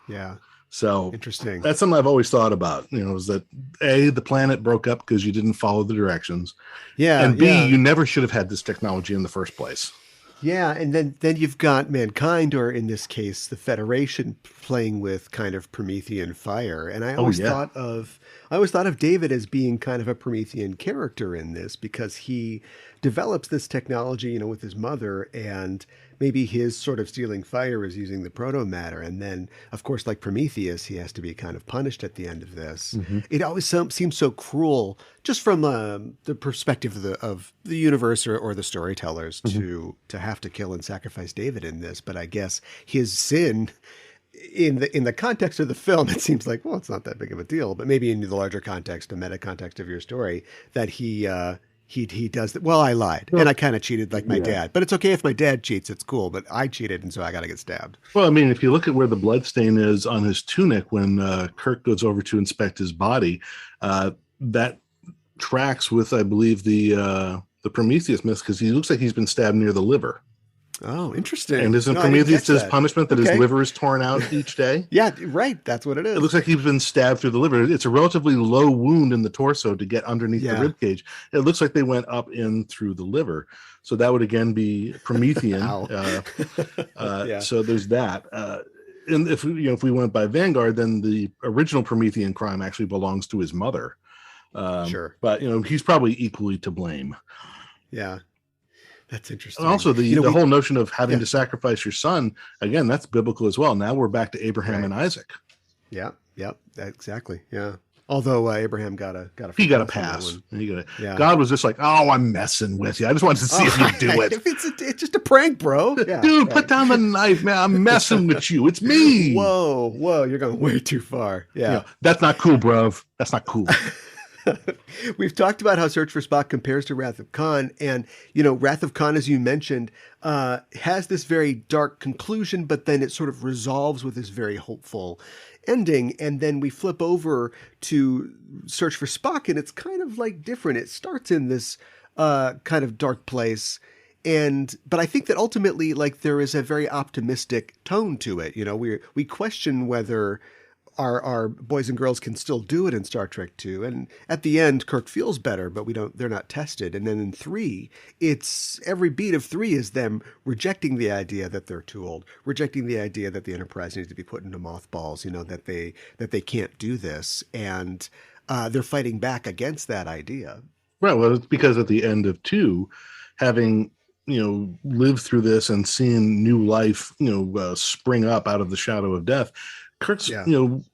Yeah. So interesting. That's something I've always thought about, is that A, the planet broke up because you didn't follow the directions. Yeah. And B, you never should have had this technology in the first place. Yeah. And then you've got mankind, or in this case, the Federation, playing with kind of Promethean fire. And I always thought of David as being kind of a Promethean character in this, because he develops this technology, with his mother, and maybe his sort of stealing fire is using the proto-matter. And then, of course, like Prometheus, he has to be kind of punished at the end of this. It always seems so cruel, just from the perspective of the universe or the storytellers, to have to kill and sacrifice David in this. But I guess his sin, in the context of the film, it seems like, well, it's not that big of a deal. But maybe in the larger context, the meta context of your story, that he does that. Well, I lied, and I kind of cheated like my dad. But it's okay if my dad cheats; it's cool. But I cheated, and so I got to get stabbed. Well, I mean, if you look at where the bloodstain is on his tunic when Kirk goes over to inspect his body, that tracks with, I believe, the Prometheus myth, because he looks like he's been stabbed near the liver. Oh, interesting. And isn't Prometheus his punishment that his liver is torn out each day? Yeah, right. That's what it is. It looks like he's been stabbed through the liver. It's a relatively low wound in the torso to get underneath the rib cage. It looks like they went up in through the liver. So that would again be Promethean. So there's that. And if we went by Vanguard, then the original Promethean crime actually belongs to his mother. Sure. But he's probably equally to blame. Yeah. That's interesting. And also the whole notion of having to sacrifice your son, again, that's biblical as well. Now we're back to Abraham and Isaac. Yeah. Exactly. Yeah. Although Abraham got a pass. God was just like, oh, I'm messing with you. I just wanted to see if you do it. It's just a prank, bro. Yeah, dude, put down the knife, man. I'm messing with you. It's me. Whoa. You're going way too far. Yeah. That's not cool, bro. That's not cool. We've talked about how Search for Spock compares to Wrath of Khan, and Wrath of Khan, as you mentioned, has this very dark conclusion, but then it sort of resolves with this very hopeful ending. And then we flip over to Search for Spock, and it's kind of like different. It starts in this kind of dark place, but I think that ultimately, like, there is a very optimistic tone to it. We question whether our boys and girls can still do it in Star Trek 2. And at the end, Kirk feels better, but they're not tested. And then in 3, every beat of 3 is them rejecting the idea that they're too old, rejecting the idea that the Enterprise needs to be put into mothballs, that they can't do this. And they're fighting back against that idea. Right. Well, it's because at the end of 2, having, lived through this and seeing new life, spring up out of the shadow of death, Kirk's,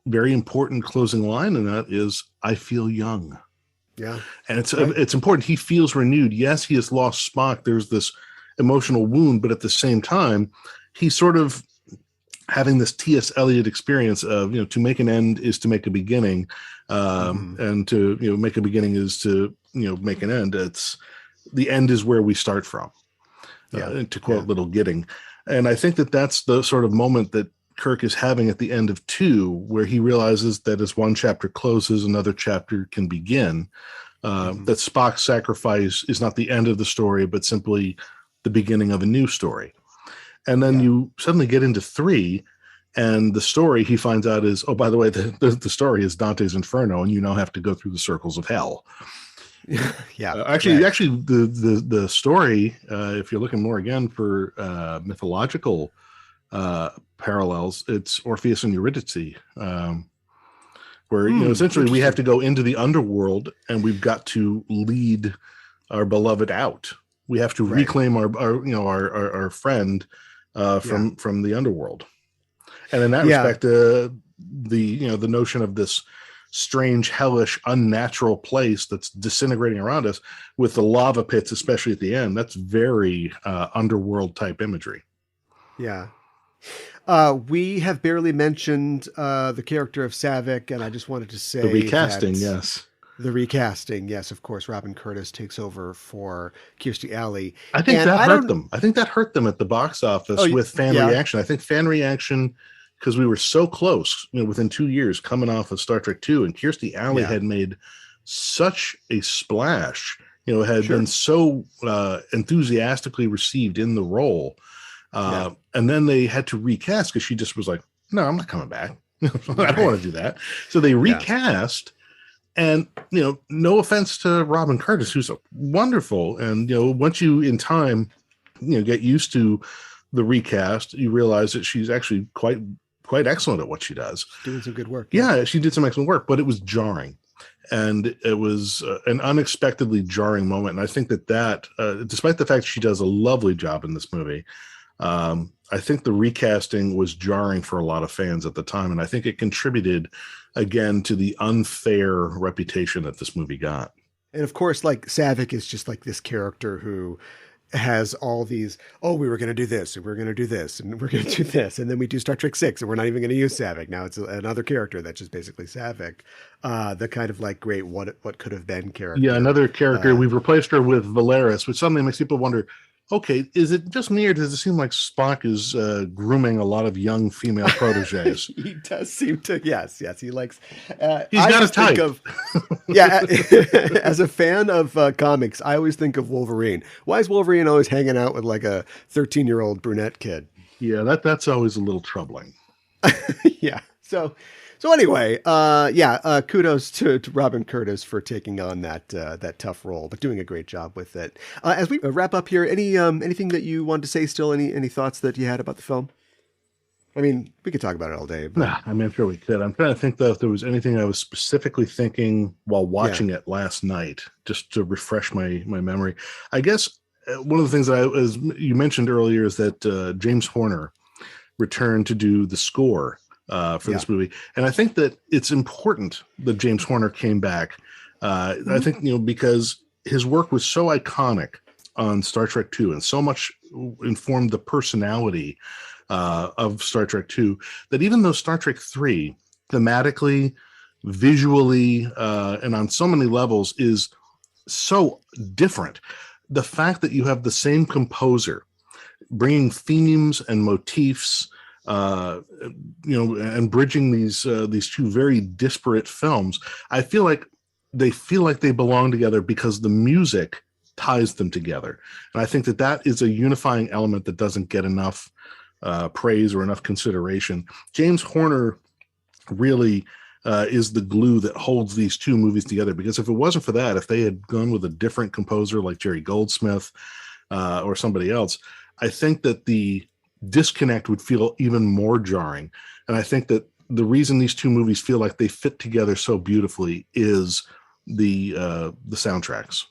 very important closing line in that is, I feel young. Yeah. And it's important. He feels renewed. Yes, he has lost Spock. There's this emotional wound, but at the same time, he's sort of having this T.S. Eliot experience of, to make an end is to make a beginning. And to, make a beginning is to, make an end. The end is where we start from, to quote Little Gidding. And I think that that's the sort of moment that Kirk is having at the end of 2, where he realizes that as one chapter closes, another chapter can begin. That Spock's sacrifice is not the end of the story, but simply the beginning of a new story. And then you suddenly get into 3, and the story he finds out is, oh, by the way, the story is Dante's Inferno, and you now have to go through the circles of hell. Actually, the story, if you're looking more again for mythological parallels, it's Orpheus and Eurydice. where essentially we have to go into the underworld and we've got to lead our beloved out. We have to reclaim our friend from the underworld. And in that respect, the notion of this strange, hellish, unnatural place that's disintegrating around us with the lava pits, especially at the end, that's very underworld type imagery. Yeah. We have barely mentioned the character of Sarek, and I just wanted to say the recasting, yes. The recasting, yes, of course. Robin Curtis takes over for Kirstie Alley. I think that hurt them. I think that hurt them at the box office with fan reaction. I think fan reaction, because we were so close, within 2 years coming off of Star Trek II, and Kirstie Alley had made such a splash, had been so enthusiastically received in the role. And then they had to recast because she just was like, no, I'm not coming back. I don't want to do that. So they recast. And, no offense to Robin Curtis, who's wonderful. And, once you in time, get used to the recast, you realize that she's actually quite excellent at what she does. Doing some good work. Yeah, she did some excellent work, but it was jarring. And it was an unexpectedly jarring moment. And I think that despite the fact she does a lovely job in this movie, I think the recasting was jarring for a lot of fans at the time. And I think it contributed, again, to the unfair reputation that this movie got. And of course, Sarek is just this character who has all these, we were going to do this, and we're going to do this, and we're going to do this. And then we do Star Trek VI, and we're not even going to use Sarek. Now it's another character that's just basically Sarek. The kind of great what could have been character. Yeah, another character. We've replaced her with Valeris, which suddenly makes people wonder, okay, is it just me, or does it seem like Spock is grooming a lot of young female proteges? He does seem to. Yes, he likes. He's got a type. As a fan of comics, I always think of Wolverine. Why is Wolverine always hanging out with a 13-year-old brunette kid? Yeah, that's always a little troubling. Yeah. So anyway, kudos to Robin Curtis for taking on that tough role, but doing a great job with it. As we wrap up here, anything that you wanted to say still? Any thoughts that you had about the film? I mean, we could talk about it all day. But... I'm sure we could. I'm trying to think, though, if there was anything I was specifically thinking while watching it last night, just to refresh my memory. I guess one of the things that as you mentioned earlier, is that James Horner returned to do the score for this movie. And I think that it's important that James Horner came back. I think, because his work was so iconic on Star Trek II and so much informed the personality of Star Trek II, that even though Star Trek III thematically, visually, and on so many levels is so different, the fact that you have the same composer bringing themes and motifs, and bridging these two very disparate films, I feel like they belong together because the music ties them together. And I think that is a unifying element that doesn't get enough praise or enough consideration. James Horner really is the glue that holds these two movies together, because if it wasn't for that, if they had gone with a different composer like Jerry Goldsmith or somebody else, I think that the disconnect would feel even more jarring. And I think that the reason these two movies feel like they fit together so beautifully is the soundtracks.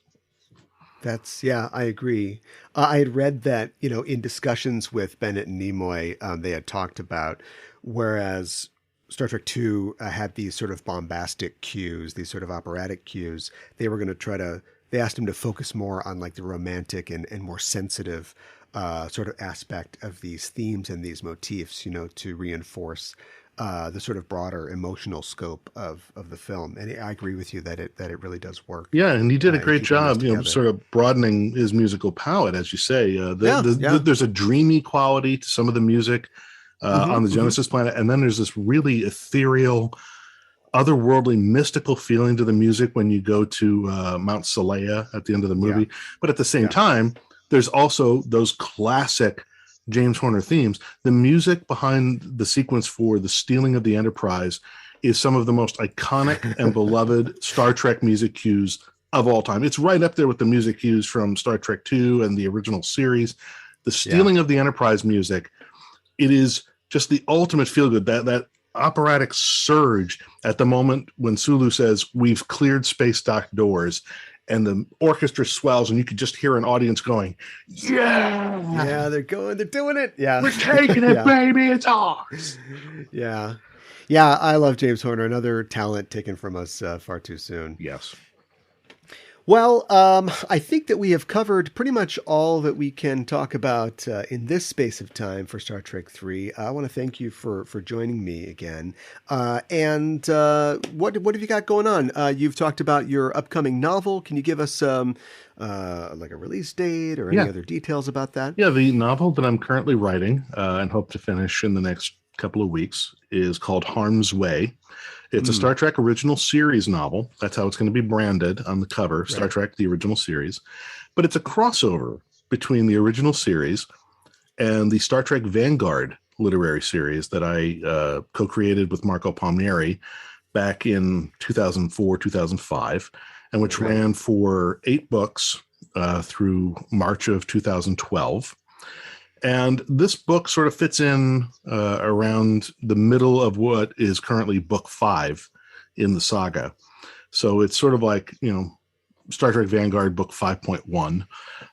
I agree. I had read that, in discussions with Bennett and Nimoy, they had talked about, whereas Star Trek II had these sort of bombastic cues, these sort of operatic cues, they were going to they asked him to focus more on the romantic and more sensitive sort of aspect of these themes and these motifs, to reinforce the sort of broader emotional scope of the film. And I agree with you that it really does work. Yeah, and he did a great job, sort of broadening his musical palette, as you say. There's a dreamy quality to some of the music on the Genesis planet, and then there's this really ethereal, otherworldly, mystical feeling to the music when you go to Mount Saleya at the end of the movie. But at the same time, there's also those classic James Horner themes. The music behind the sequence for the stealing of the Enterprise is some of the most iconic and beloved Star Trek music cues of all time. It's right up there with the music cues from Star Trek II and the original series. The stealing of the Enterprise music, it is just the ultimate feel-good. That operatic surge at the moment when Sulu says, "We've cleared space dock doors," and the orchestra swells, and you could just hear an audience going, "Yeah, they're doing it. Yeah, we're taking it, baby, it's ours." Yeah, I love James Horner. Another talent taken from us far too soon. Yes. Well, I think that we have covered pretty much all that we can talk about in this space of time for Star Trek 3. I want to thank you for joining me again. And what have you got going on? You've talked about your upcoming novel. Can you give us like a release date or any other details about that? Yeah, the novel that I'm currently writing and hope to finish in the next couple of weeks is called Harm's Way. It's a Star Trek original series novel. That's how it's going to be branded on the cover, right. Star Trek, the original series. But it's a crossover between the original series and the Star Trek Vanguard literary series that I co-created with Marco Palmieri back in 2004, 2005, and which ran for 8 books through March of 2012. And this book sort of fits in around the middle of what is currently book 5 in the saga. So it's sort of like, Star Trek Vanguard book 5.1.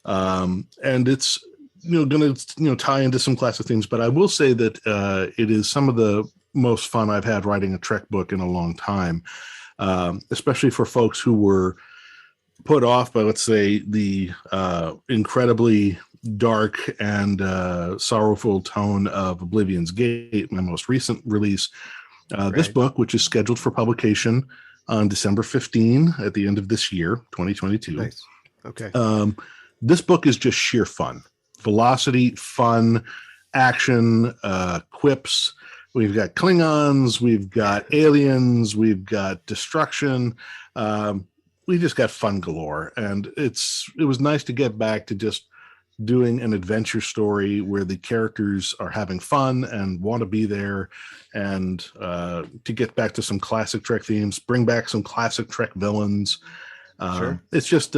And it's, going to, tie into some classic themes. But I will say that it is some of the most fun I've had writing a Trek book in a long time, especially for folks who were put off by, let's say, the incredibly dark and sorrowful tone of Oblivion's Gate, my most recent release. This book, which is scheduled for publication on December 15 at the end of this year, 2022. Nice. Okay. This book is just sheer fun. Velocity, fun, action, quips. We've got Klingons, we've got aliens, we've got destruction. We just got fun galore. And it was nice to get back to just doing an adventure story where the characters are having fun and want to be there, and to get back to some classic Trek themes, bring back some classic Trek villains. Sure. It's just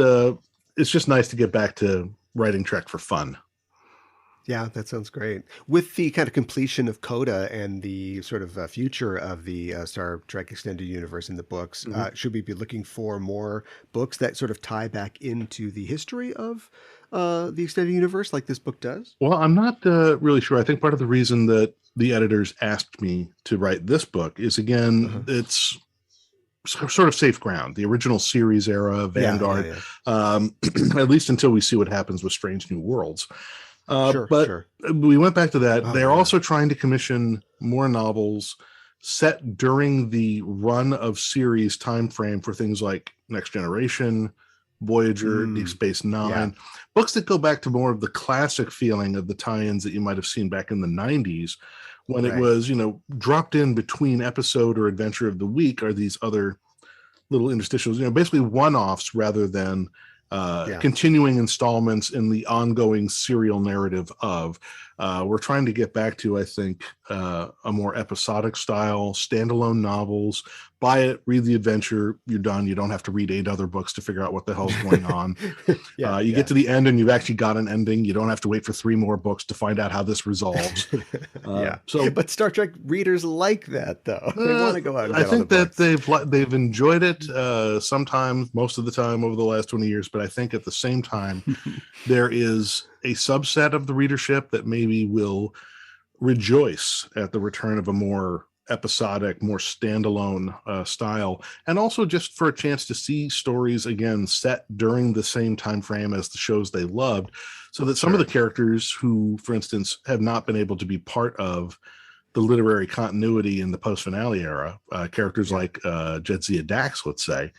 nice to get back to writing Trek for fun. Yeah, that sounds great. With the kind of completion of Coda and the sort of future of the Star Trek Extended Universe in the books, should we be looking for more books that sort of tie back into the history of the Extended Universe like this book does? Well, I'm not really sure. I think part of the reason that the editors asked me to write this book is, again, it's sort of safe ground. The original series era, Vanguard, at least until we see what happens with Strange New Worlds. But we went back to that. They're also trying to commission more novels set during the run of series time frame for things like Next Generation, Voyager, Deep Space Nine, books that go back to more of the classic feeling of the tie-ins that you might have seen back in the 90s when it was, dropped in between episode or adventure of the week are these other little interstitials, basically one-offs rather than continuing installments in the ongoing serial narrative of. We're trying to get back to, I think, a more episodic style, standalone novels. Buy it, read the adventure, you're done. You don't have to read 8 other books to figure out what the hell's going on. You get to the end and you've actually got an ending. You don't have to wait for 3 more books to find out how this resolves. But Star Trek readers like that, though. They want to go out and get I think that they've enjoyed it sometimes, most of the time over the last 20 years. But I think at the same time, there is a subset of the readership that maybe will rejoice at the return of a more episodic, more standalone style, and also just for a chance to see stories again set during the same time frame as the shows they loved, so that some of the characters who, for instance, have not been able to be part of the literary continuity in the post-finale era, characters like Jadzia Dax, let's say.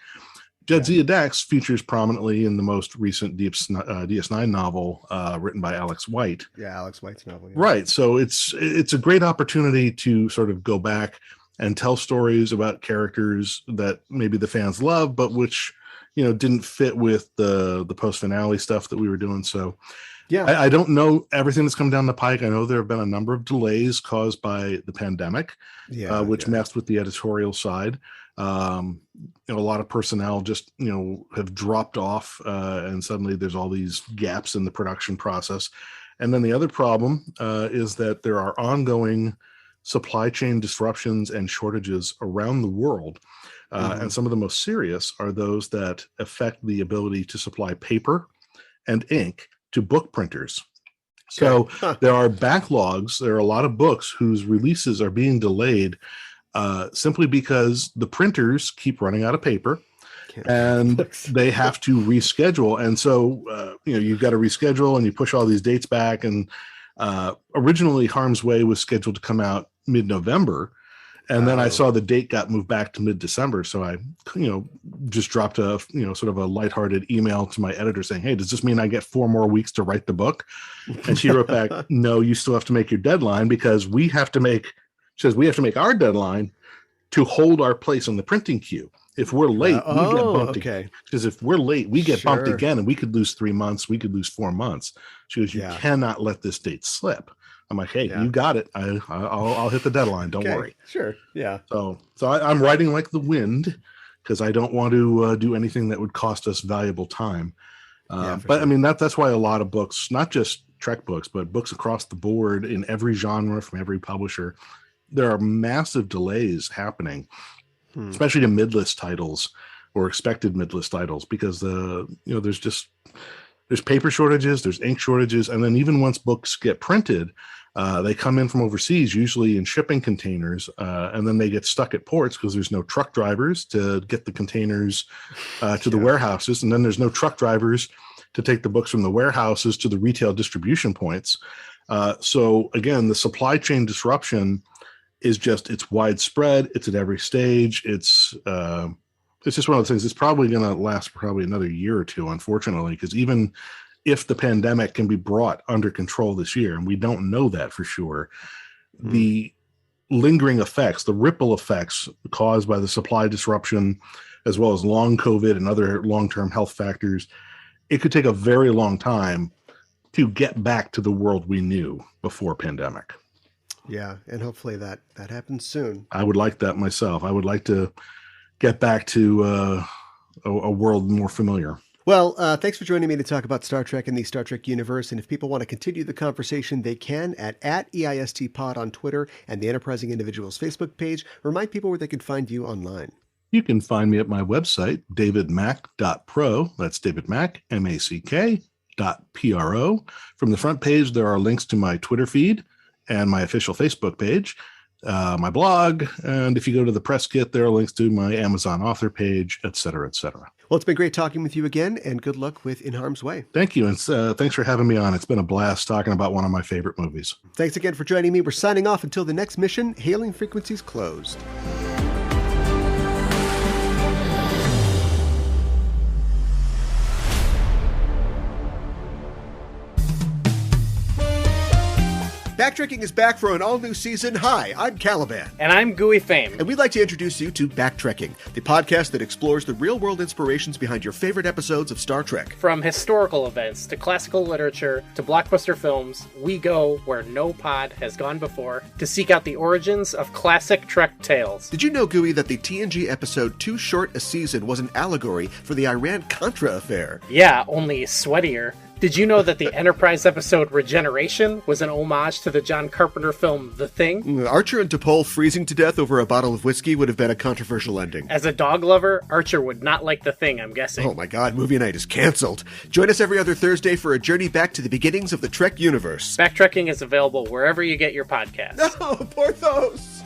Jadzia Dax features prominently in the most recent DS9 novel written by Alex White. Yeah, Alex White's novel. Yeah. Right. So it's a great opportunity to sort of go back and tell stories about characters that maybe the fans love, but which, didn't fit with the post-finale stuff that we were doing. So I don't know everything that's come down the pike. I know there have been a number of delays caused by the pandemic, which messed with the editorial side. A lot of personnel just have dropped off, and suddenly there's all these gaps in the production process. And then the other problem is that there are ongoing supply chain disruptions and shortages around the world. And some of the most serious are those that affect the ability to supply paper and ink to book printers. So there are backlogs. There are a lot of books whose releases are being delayed simply because the printers keep running out of paper and they have to reschedule. And so, you've got to reschedule and you push all these dates back. And originally Harm's Way was scheduled to come out mid-November. And then I saw the date got moved back to mid-December. So I, just dropped a, sort of a lighthearted email to my editor saying, hey, does this mean I get 4 more weeks to write the book? And she wrote back, no, you still have to make your deadline because we have to make our deadline to hold our place on the printing queue. If we're late, we get bumped again. Because if we're late, we get bumped again and we could lose 3 months. We could lose 4 months. She goes, you cannot let this date slip. I'm like, hey, you got it. I'll hit the deadline. Don't worry. Sure. Yeah. So I'm writing like the wind because I don't want to do anything that would cost us valuable time. But sure. I mean, that's why a lot of books, not just Trek books, but books across the board in every genre from every publisher, there are massive delays happening, especially to mid-list titles or expected mid-list titles, because there's paper shortages, there's ink shortages, and then even once books get printed, they come in from overseas, usually in shipping containers, and then they get stuck at ports because there's no truck drivers to get the containers to the warehouses, and then there's no truck drivers to take the books from the warehouses to the retail distribution points. So again, the supply chain disruption is it's widespread. It's at every stage. It's just one of those things. It's probably going to last another year or two, unfortunately, because even if the pandemic can be brought under control this year, and we don't know that for sure, the lingering effects, the ripple effects caused by the supply disruption, as well as long COVID and other long-term health factors, it could take a very long time to get back to the world we knew before pandemic. Yeah, and hopefully that happens soon. I would like that myself. I would like to get back to a world more familiar. Well, thanks for joining me to talk about Star Trek and the Star Trek universe. And if people want to continue the conversation, they can at EISTpod on Twitter and the Enterprising Individuals Facebook page. Remind people where they can find you online. You can find me at my website, davidmack.pro. That's David Mack, MACK.PRO. From the front page, there are links to my Twitter feed and my official Facebook page, my blog, and if you go to the press kit, there are links to my Amazon author page, et cetera, et cetera. Well, it's been great talking with you again, and good luck with In Harm's Way. Thank you, and thanks for having me on. It's been a blast talking about one of my favorite movies. Thanks again for joining me. We're signing off until the next mission. Hailing frequencies closed. Backtracking is back for an all-new season. Hi, I'm Caliban. And I'm Gooey Fame. And we'd like to introduce you to Backtracking, the podcast that explores the real-world inspirations behind your favorite episodes of Star Trek. From historical events to classical literature to blockbuster films, we go where no pod has gone before to seek out the origins of classic Trek tales. Did you know, Gooey, that the TNG episode Too Short a Season was an allegory for the Iran-Contra affair? Yeah, only sweatier. Did you know that the Enterprise episode Regeneration was an homage to the John Carpenter film The Thing? Archer and T'Pol freezing to death over a bottle of whiskey would have been a controversial ending. As a dog lover, Archer would not like The Thing, I'm guessing. Oh my god, movie night is canceled. Join us every other Thursday for a journey back to the beginnings of the Trek universe. Backtracking is available wherever you get your podcasts. No, Porthos!